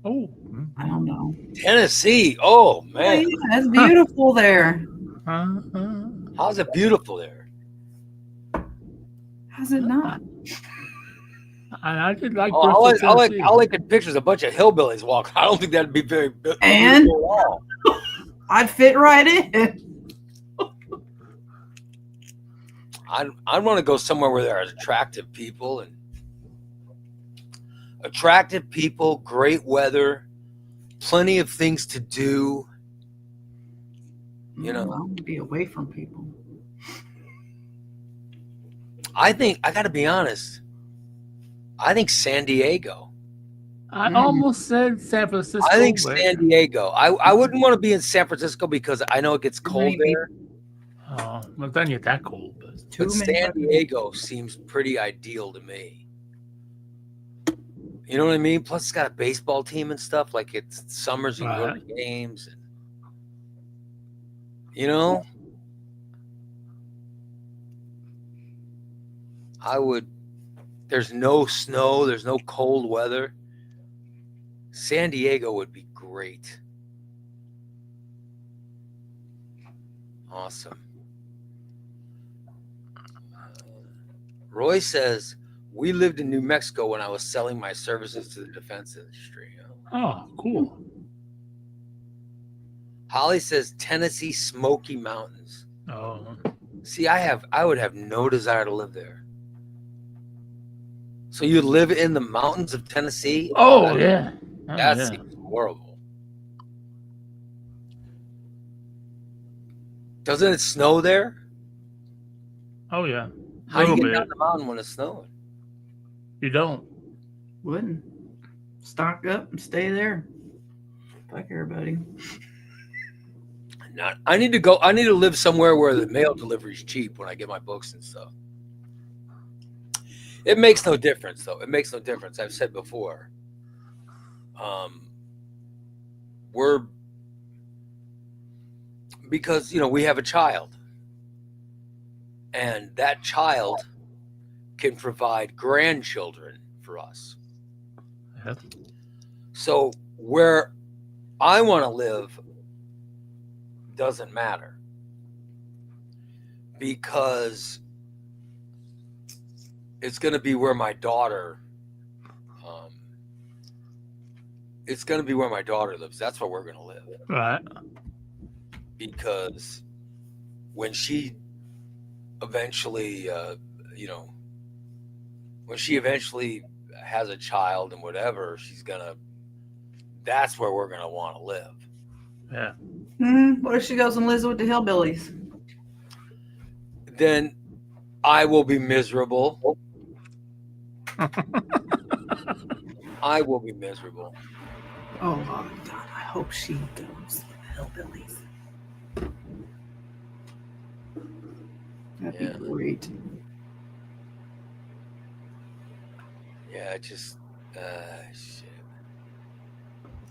Oh. I don't know. Tennessee. Oh Oh, man, yeah, it's beautiful there. how's it beautiful there? How's it not? I did like Oh, Bristol, Tennessee. all I could picture is a bunch of hillbillies walking. I don't think that'd be very And? beautiful at all. I'd fit right in. I'd want to go somewhere where there are attractive people, great weather, plenty of things to do. You know, I want to be away from people. I got to be honest. I think San Diego. I almost said San Francisco. I think San Diego. I wouldn't want to be in San Francisco because I know it gets cold there. Oh, well, then you're that cold. But San Diego seems pretty ideal to me. You know what I mean? Plus, it's got a baseball team and stuff. Like it's summers, you can go to games. And, you know, I would. There's no snow. There's no cold weather. San Diego would be great. Awesome. Roy says, we lived in New Mexico when I was selling my services to the defense industry. Oh, cool. Holly says, Tennessee Smoky Mountains. Oh. See, I would have no desire to live there. So you live in the mountains of Tennessee? Oh, yeah. That seems horrible. Doesn't it snow there? Oh, yeah. How do you get down the mountain when it's snowing? You don't. Wouldn't. Stock up and stay there. Fuck everybody. I need to live somewhere where the mail delivery is cheap when I get my books and stuff. It makes no difference, though. It makes no difference. I've said before. Because, we have a child. And that child can provide grandchildren for us. Yep. So where I want to live doesn't matter. Because it's going to be where my daughter lives. That's where we're going to live. Right. Because when she eventually, has a child and whatever, that's where we're going to want to live. Yeah. What if she goes and lives with the hillbillies? Then I will be miserable. I will be miserable. Oh, God, I hope she goes with the hillbillies. That'd be great. Yeah, just shit.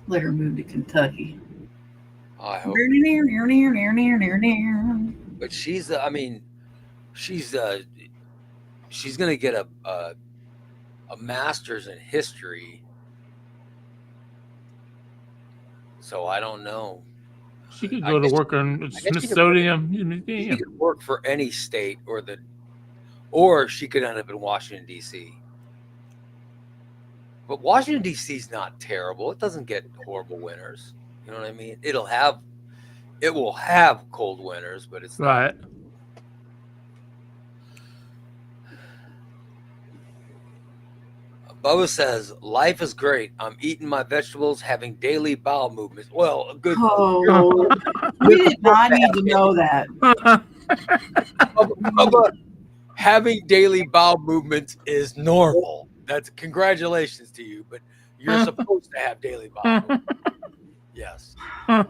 Let her move to Kentucky. I hope. But she's gonna get a master's in history. So I don't know. She could go to work on the Smithsonian Museum. She could work for any state or she could end up in Washington, D.C. But Washington, D.C. is not terrible. It doesn't get horrible winters. You know what I mean? It will have cold winters, but it's right. Not. Bubba says, life is great. I'm eating my vegetables, having daily bowel movements. Well, a good. Oh, we did not need to know that. Bubba, having daily bowel movements is normal. That's congratulations to you, but you're supposed to have daily bowel movements. Yes. If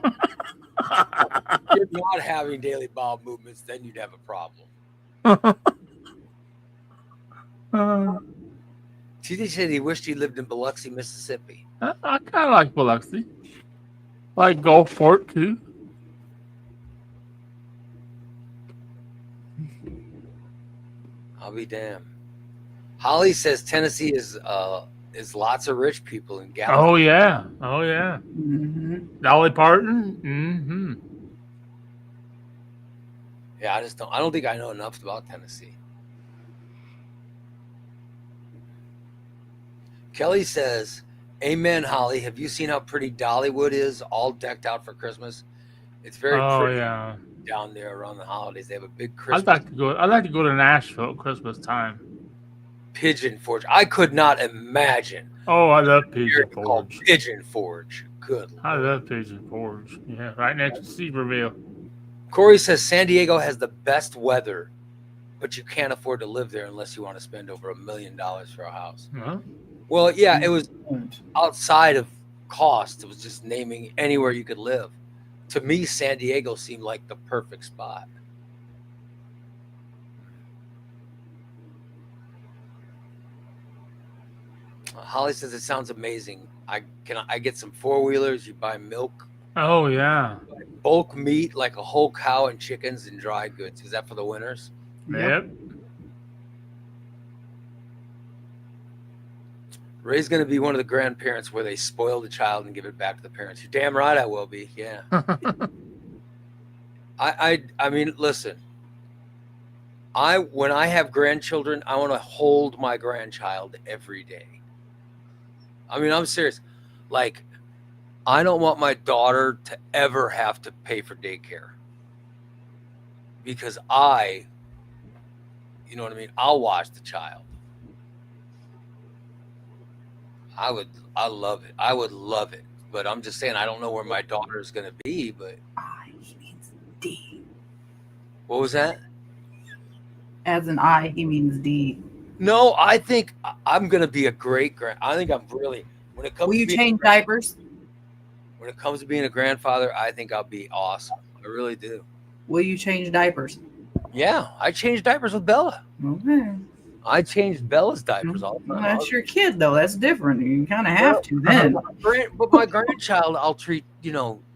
you're not having daily bowel movements, then you'd have a problem. TJ said he wished he lived in Biloxi, Mississippi. I kind of like Biloxi. Like Gulfport, too. be damned. Holly says Tennessee is lots of rich people in Gallup. Oh yeah. Mm-hmm. Dolly Parton. Mm-hmm. Yeah, I don't think I know enough about Tennessee. Kelly says, "Amen, Holly. Have you seen how pretty Dollywood is, all decked out for Christmas? It's very pretty Yeah. down there around the holidays. They have a big I'd Christmas like to go to Nashville at Christmas time. Pigeon Forge. I could not imagine. Oh, I love Pigeon Called Forge. Pigeon Forge. Good I Lord. love Pigeon Forge. Yeah, right next to Seaverville. Corey says San Diego has the best weather, but you can't afford to live there unless you want to spend over $1 million for a house. Huh? Well, yeah, it was outside of cost. It was just naming anywhere you could live. To me, San Diego seemed like the perfect spot. Holly says it sounds amazing. I get some 4-wheelers. You buy milk, Oh yeah. bulk meat like a whole cow and chickens and dry goods. Is that for the winters? Yep. Ray's going to be one of the grandparents where they spoil the child and give it back to the parents. You're damn right I will be. Yeah. I mean, listen. When I have grandchildren, I want to hold my grandchild every day. I mean, I'm serious. Like, I don't want my daughter to ever have to pay for daycare. Because you know what I mean? I'll watch the child. I love it. I would love it. But I'm just saying, I don't know where my daughter is going to be, but. I, he means D. What was that? As an I, he means D. No, I think I'm going to be a great I think I'm really, when it comes Will to you being change diapers? When it comes to being a grandfather, I think I'll be awesome. I really do. Will you change diapers? Yeah, I changed diapers with Bella. Okay. I changed Bella's diapers all the Well, time. that's your kid, though. That's different. You kind of have to then. But my grandchild, I'll treat,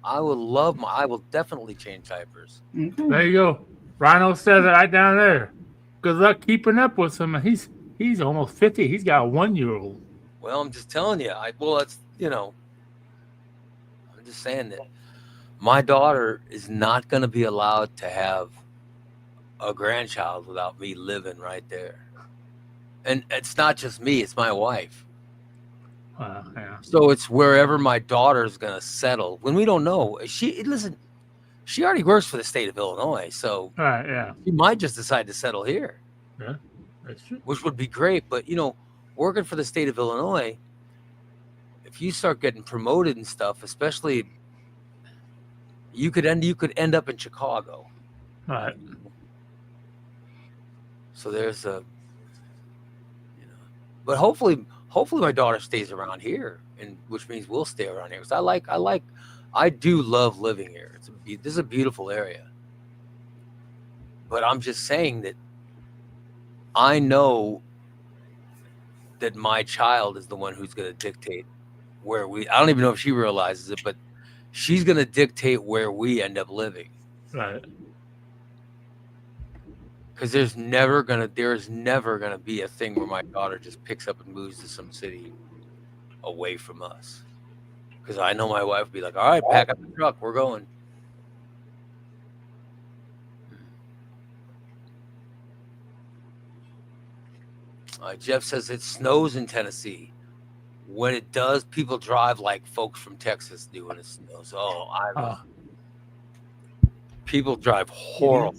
I will definitely change diapers. Okay. There you go. Rhino says it right down there. Good luck keeping up with him. He's almost 50. He's got a 1-year-old. Well, I'm just telling you. I'm just saying that my daughter is not going to be allowed to have a grandchild without me living right there. And it's not just me, it's my wife. Yeah. So it's wherever my daughter's going to settle. When we don't know, she already works for the state of Illinois, so Right, yeah. she might just decide to settle here. Yeah, that's true. Which would be great. But, working for the state of Illinois, if you start getting promoted and stuff, especially, you could end up in Chicago. Right. So there's but hopefully my daughter stays around here, and which means we'll stay around here. Because I do love living here. This is a beautiful area. But I'm just saying that I know that my child is the one who's going to dictate where I don't even know if she realizes it, but she's going to dictate where we end up living. Right. Because there's never gonna be a thing where my daughter just picks up and moves to some city away from us. Because I know my wife would be like, "All right, pack up the truck, we're going." Jeff says it snows in Tennessee. When it does, people drive like folks from Texas do when it snows. People drive horrible.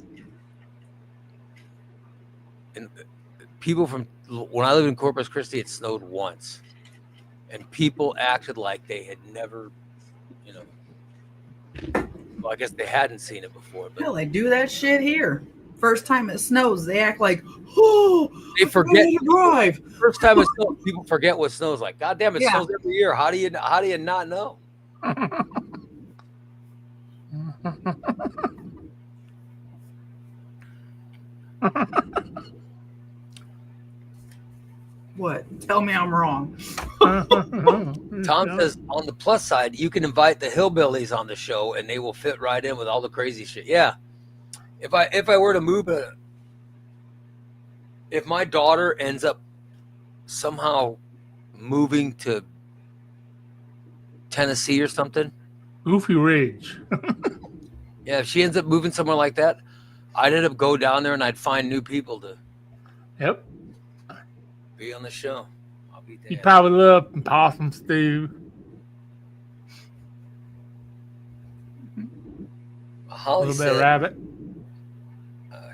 And when I lived in Corpus Christi, it snowed once, and people acted like they had never, well, I guess they hadn't seen it before. But Hell, they do that shit here. First time it snows, they act like, oh, they forget to drive. First time it snows, people forget what snow's like. God damn, it Yeah. snows every year. How do you not know? What? Tell me I'm wrong. Tom says, on the plus side, you can invite the hillbillies on the show, and they will fit right in with all the crazy shit. Yeah, if I were to move if my daughter ends up somehow moving to Tennessee or something, Goofy Ridge. yeah, if she ends up moving somewhere like that, I'd end up go down there and I'd find new people to Yep. be on the show. I'll be You damned. probably love possum stew. A Holly little bit of said rabbit.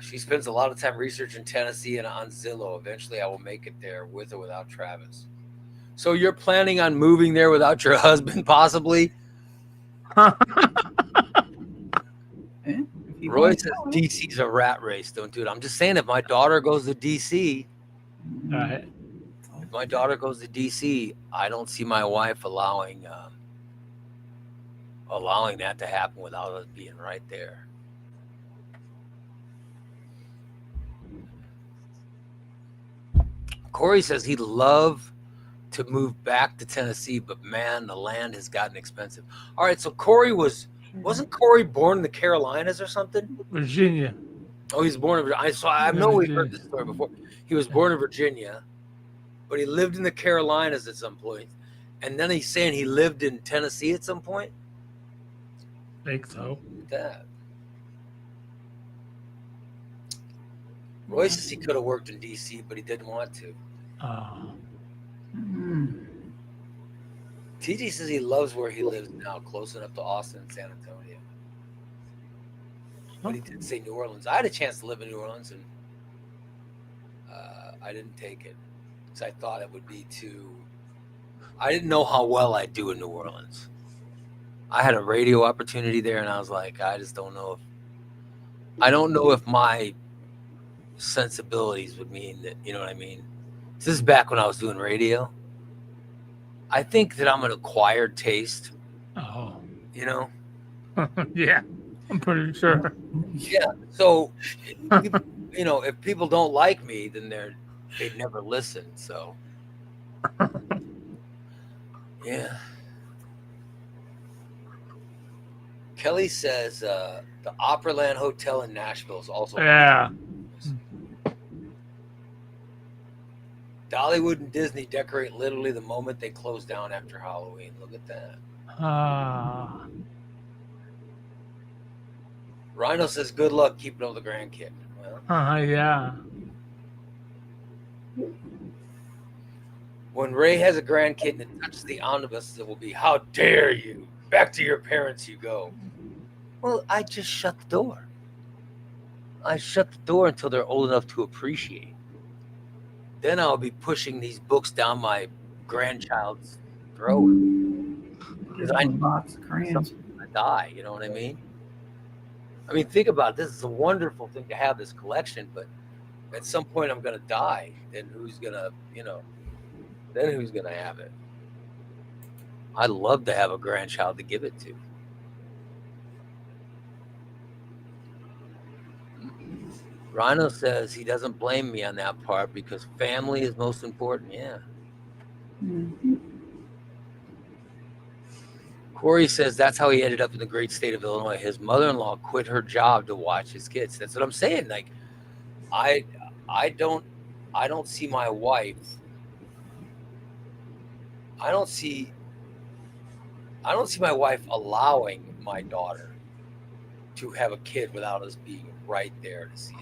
she spends a lot of time researching Tennessee and on Zillow. Eventually, I will make it there with or without Travis. So you're planning on moving there without your husband, possibly? Roy says DC's a rat race. Don't do it. I'm just saying, if my daughter goes to DC, All right. if my daughter goes to DC, I don't see my wife allowing that to happen without us being right there. Corey says he'd love to move back to Tennessee, but man, the land has gotten expensive. All right, so Corey wasn't Corey born in the Carolinas or something? Virginia. Oh, he's born in Virginia. I know we've heard this story before. He was born in Virginia, but he lived in the Carolinas at some point. And then he's saying he lived in Tennessee at some point? I think so. Look at that. Roy says he could have worked in D.C., but he didn't want to. TJ says he loves where he lives now, close enough to Austin and San Antonio. But he did say New Orleans. I had a chance to live in New Orleans, and I didn't take it because I thought it would be too. I didn't know how well I'd do in New Orleans. I had a radio opportunity there, and I was like, I just don't know if. I don't know if my sensibilities would mean that. You know what I mean? This is back when I was doing radio. I think that I'm an acquired taste. Oh. You know? Yeah, I'm pretty sure. Yeah. So, you know, if people don't like me, then they'd never listen. So, yeah. Kelly says the Opryland Hotel in Nashville is also. Yeah. Dollywood and Disney decorate literally the moment they close down after Halloween. Look at that. Rhino says, good luck keeping up with the grandkid. Well, yeah. When Ray has a grandkid and it touches the omnibus, it will be, how dare you? Back to your parents you go. Well, I just shut the door. I shut the door until they're old enough to appreciate. Then I'll be pushing these books down my grandchild's throat. Because I die, you know what I mean? I mean, think about it. This is a wonderful thing to have this collection, but at some point I'm going to die. Then who's going to, then who's going to have it? I'd love to have a grandchild to give it to. Rhino says he doesn't blame me on that part because family is most important. Yeah. Mm-hmm. Corey says that's how he ended up in the great state of Illinois. His mother-in-law quit her job to watch his kids. That's what I'm saying. Like, I don't see my wife. I don't see my wife allowing my daughter to have a kid without us being right there to see it.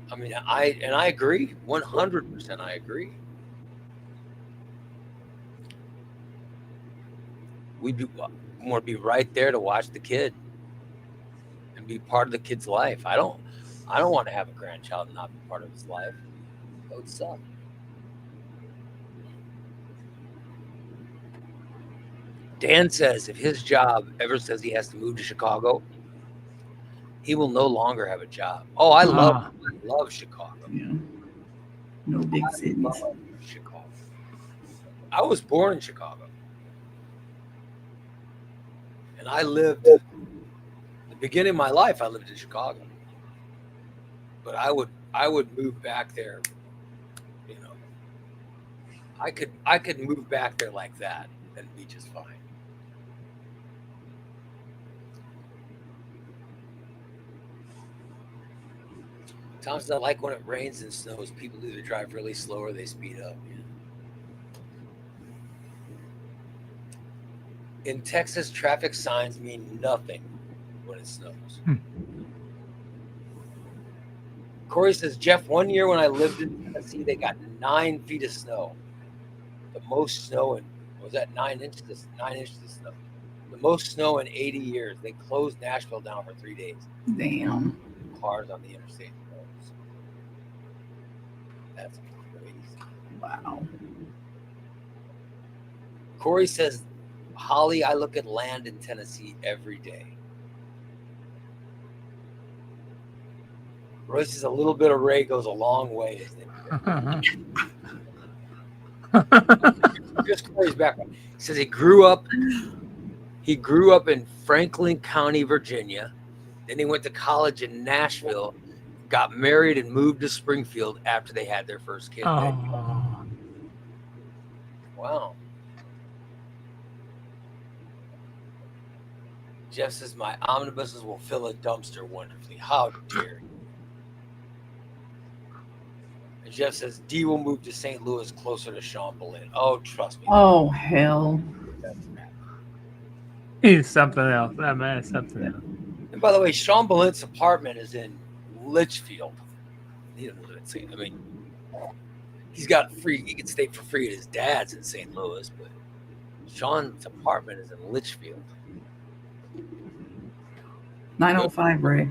I mean, I agree, 100%. I agree. We want to be right there to watch the kid and be part of the kid's life. I don't want to have a grandchild and not be part of his life. That would suck. Dan says if his job ever says he has to move to Chicago, he will no longer have a job. Oh, I love Chicago. Yeah. No big cities. Chicago. I was born in Chicago. And I lived, the beginning of my life, I lived in Chicago. But I would move back there, I could move back there like that and be just fine. Tom says, I like when it rains and snows. People either drive really slow or they speed up. Yeah. In Texas, traffic signs mean nothing when it snows. Corey says, Jeff, one year when I lived in Tennessee, they got 9 feet of snow. The most snow in, was that 9 inches of snow? The most snow in 80 years. They closed Nashville down for 3 days. Damn. Cars on the interstate roads. That's crazy. Wow. Corey says, Holly, I look at land in Tennessee every day. Royce says a little bit of Ray goes a long way. Just Corey's background. He says he grew up in Franklin County, Virginia. Then he went to college in Nashville, got married, and moved to Springfield after they had their first kid. Oh. Wow. Jeff says my omnibuses will fill a dumpster wonderfully. How dare you? And Jeff says D will move to St. Louis closer to Sean Boleyn. Oh, trust me. Oh, hell. He's something else. That man is something else. And by the way, Sean Boleyn's apartment is in Litchfield. He doesn't live in St. I mean, he's got free. He can stay for free at his dad's in St. Louis, but Sean's apartment is in Litchfield. 905, Ray.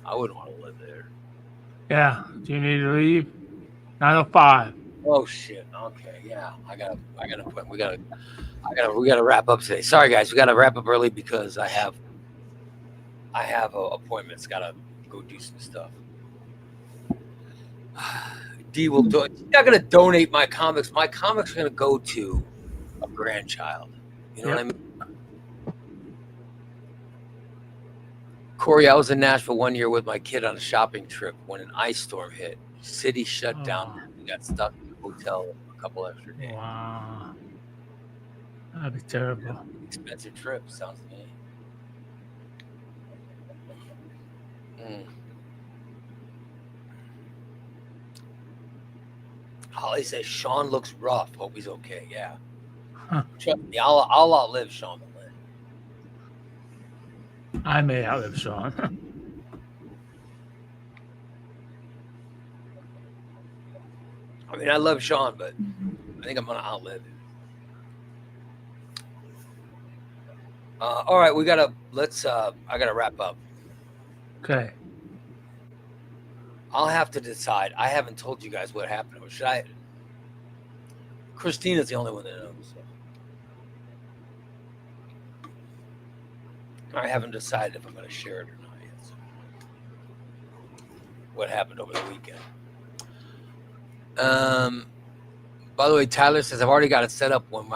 I wouldn't want to live there. Yeah. Do you need to leave? 9:05. Oh shit. Okay. Yeah. We gotta wrap up today. Sorry guys, we gotta wrap up early because I have appointments. Gotta go do some stuff. D will do it. He's not gonna donate my comics. My comics are gonna go to a grandchild. You know what I mean? Corey, I was in Nashville one year with my kid on a shopping trip when an ice storm hit. City shut down. We got stuck in the hotel a couple extra days. Wow. That'd be terrible. Expensive trip, sounds to me. Holly says Sean looks rough. Hope he's okay. Yeah. Huh. Trust me, I'll outlive Sean Boleyn. I may outlive Sean. I mean, I love Sean, but I think I'm gonna outlive him. All right, I gotta wrap up. Okay. I'll have to decide. I haven't told you guys what happened. Or should I? Christina's the only one that knows. So. I haven't decided if I'm going to share it or not yet. So. What happened over the weekend? By the way, Tyler says I've already got it set up. When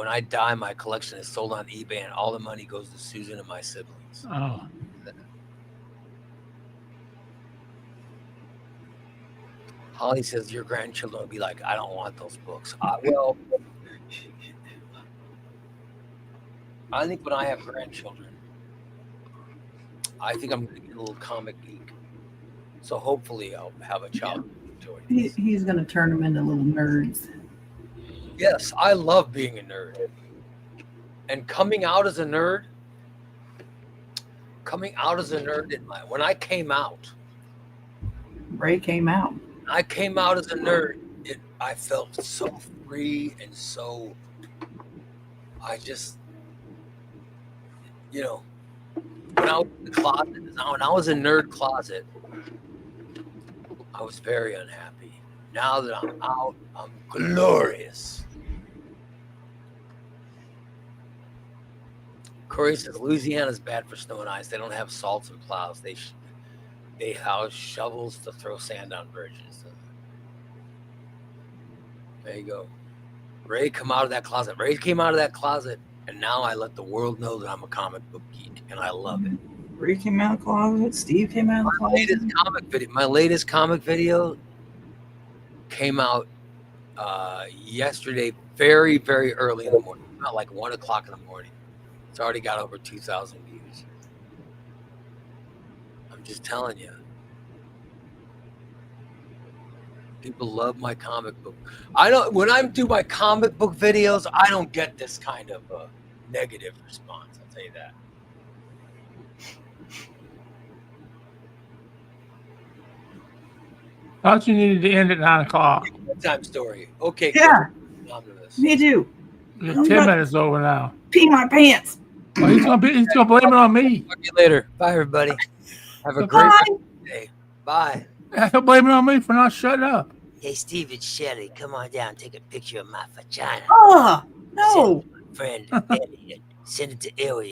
I die, my collection is sold on eBay, and all the money goes to Susan and my siblings. Oh. Holly says your grandchildren will be like, I don't want those books. Well, I think when I have grandchildren, I think I'm going to get a little comic geek. So hopefully I'll have a child enjoy this. He's going to turn them into little nerds. Yes, I love being a nerd. And coming out as a nerd when I came out. Ray came out. I came out as a nerd. I felt so free and so. I just, when I was in the closet, when I was in nerd closet, I was very unhappy. Now that I'm out, I'm glorious. Corey says Louisiana's bad for snow and ice. They don't have salts and plows. They house shovels to throw sand on bridges. There you go. Ray came out of that closet, and now I let the world know that I'm a comic book geek, and I love it. Ray came out of the closet. Steve came out of the closet. My latest comic video came out yesterday, very, very early in the morning, about like 1 o'clock in the morning. It's already got over 2,000 views. I'm just telling you. People love my comic book. I don't. When I do my comic book videos, I don't get this kind of negative response. I'll tell you that. Thought you needed to end at 9 o'clock. Bedtime story. Okay. Yeah. Good. On to this. Me too. You're 10 minutes over now. Pee my pants. Oh, he's gonna blame it on me. Talk to you later. Bye, everybody. Have a great Bye. day. Bye. He'll blame it on me for not shutting up. Hey, Steve, it's Shelly. Come on down, take a picture of my vagina. Oh, no. Friend Elliot. Send it to Elliot.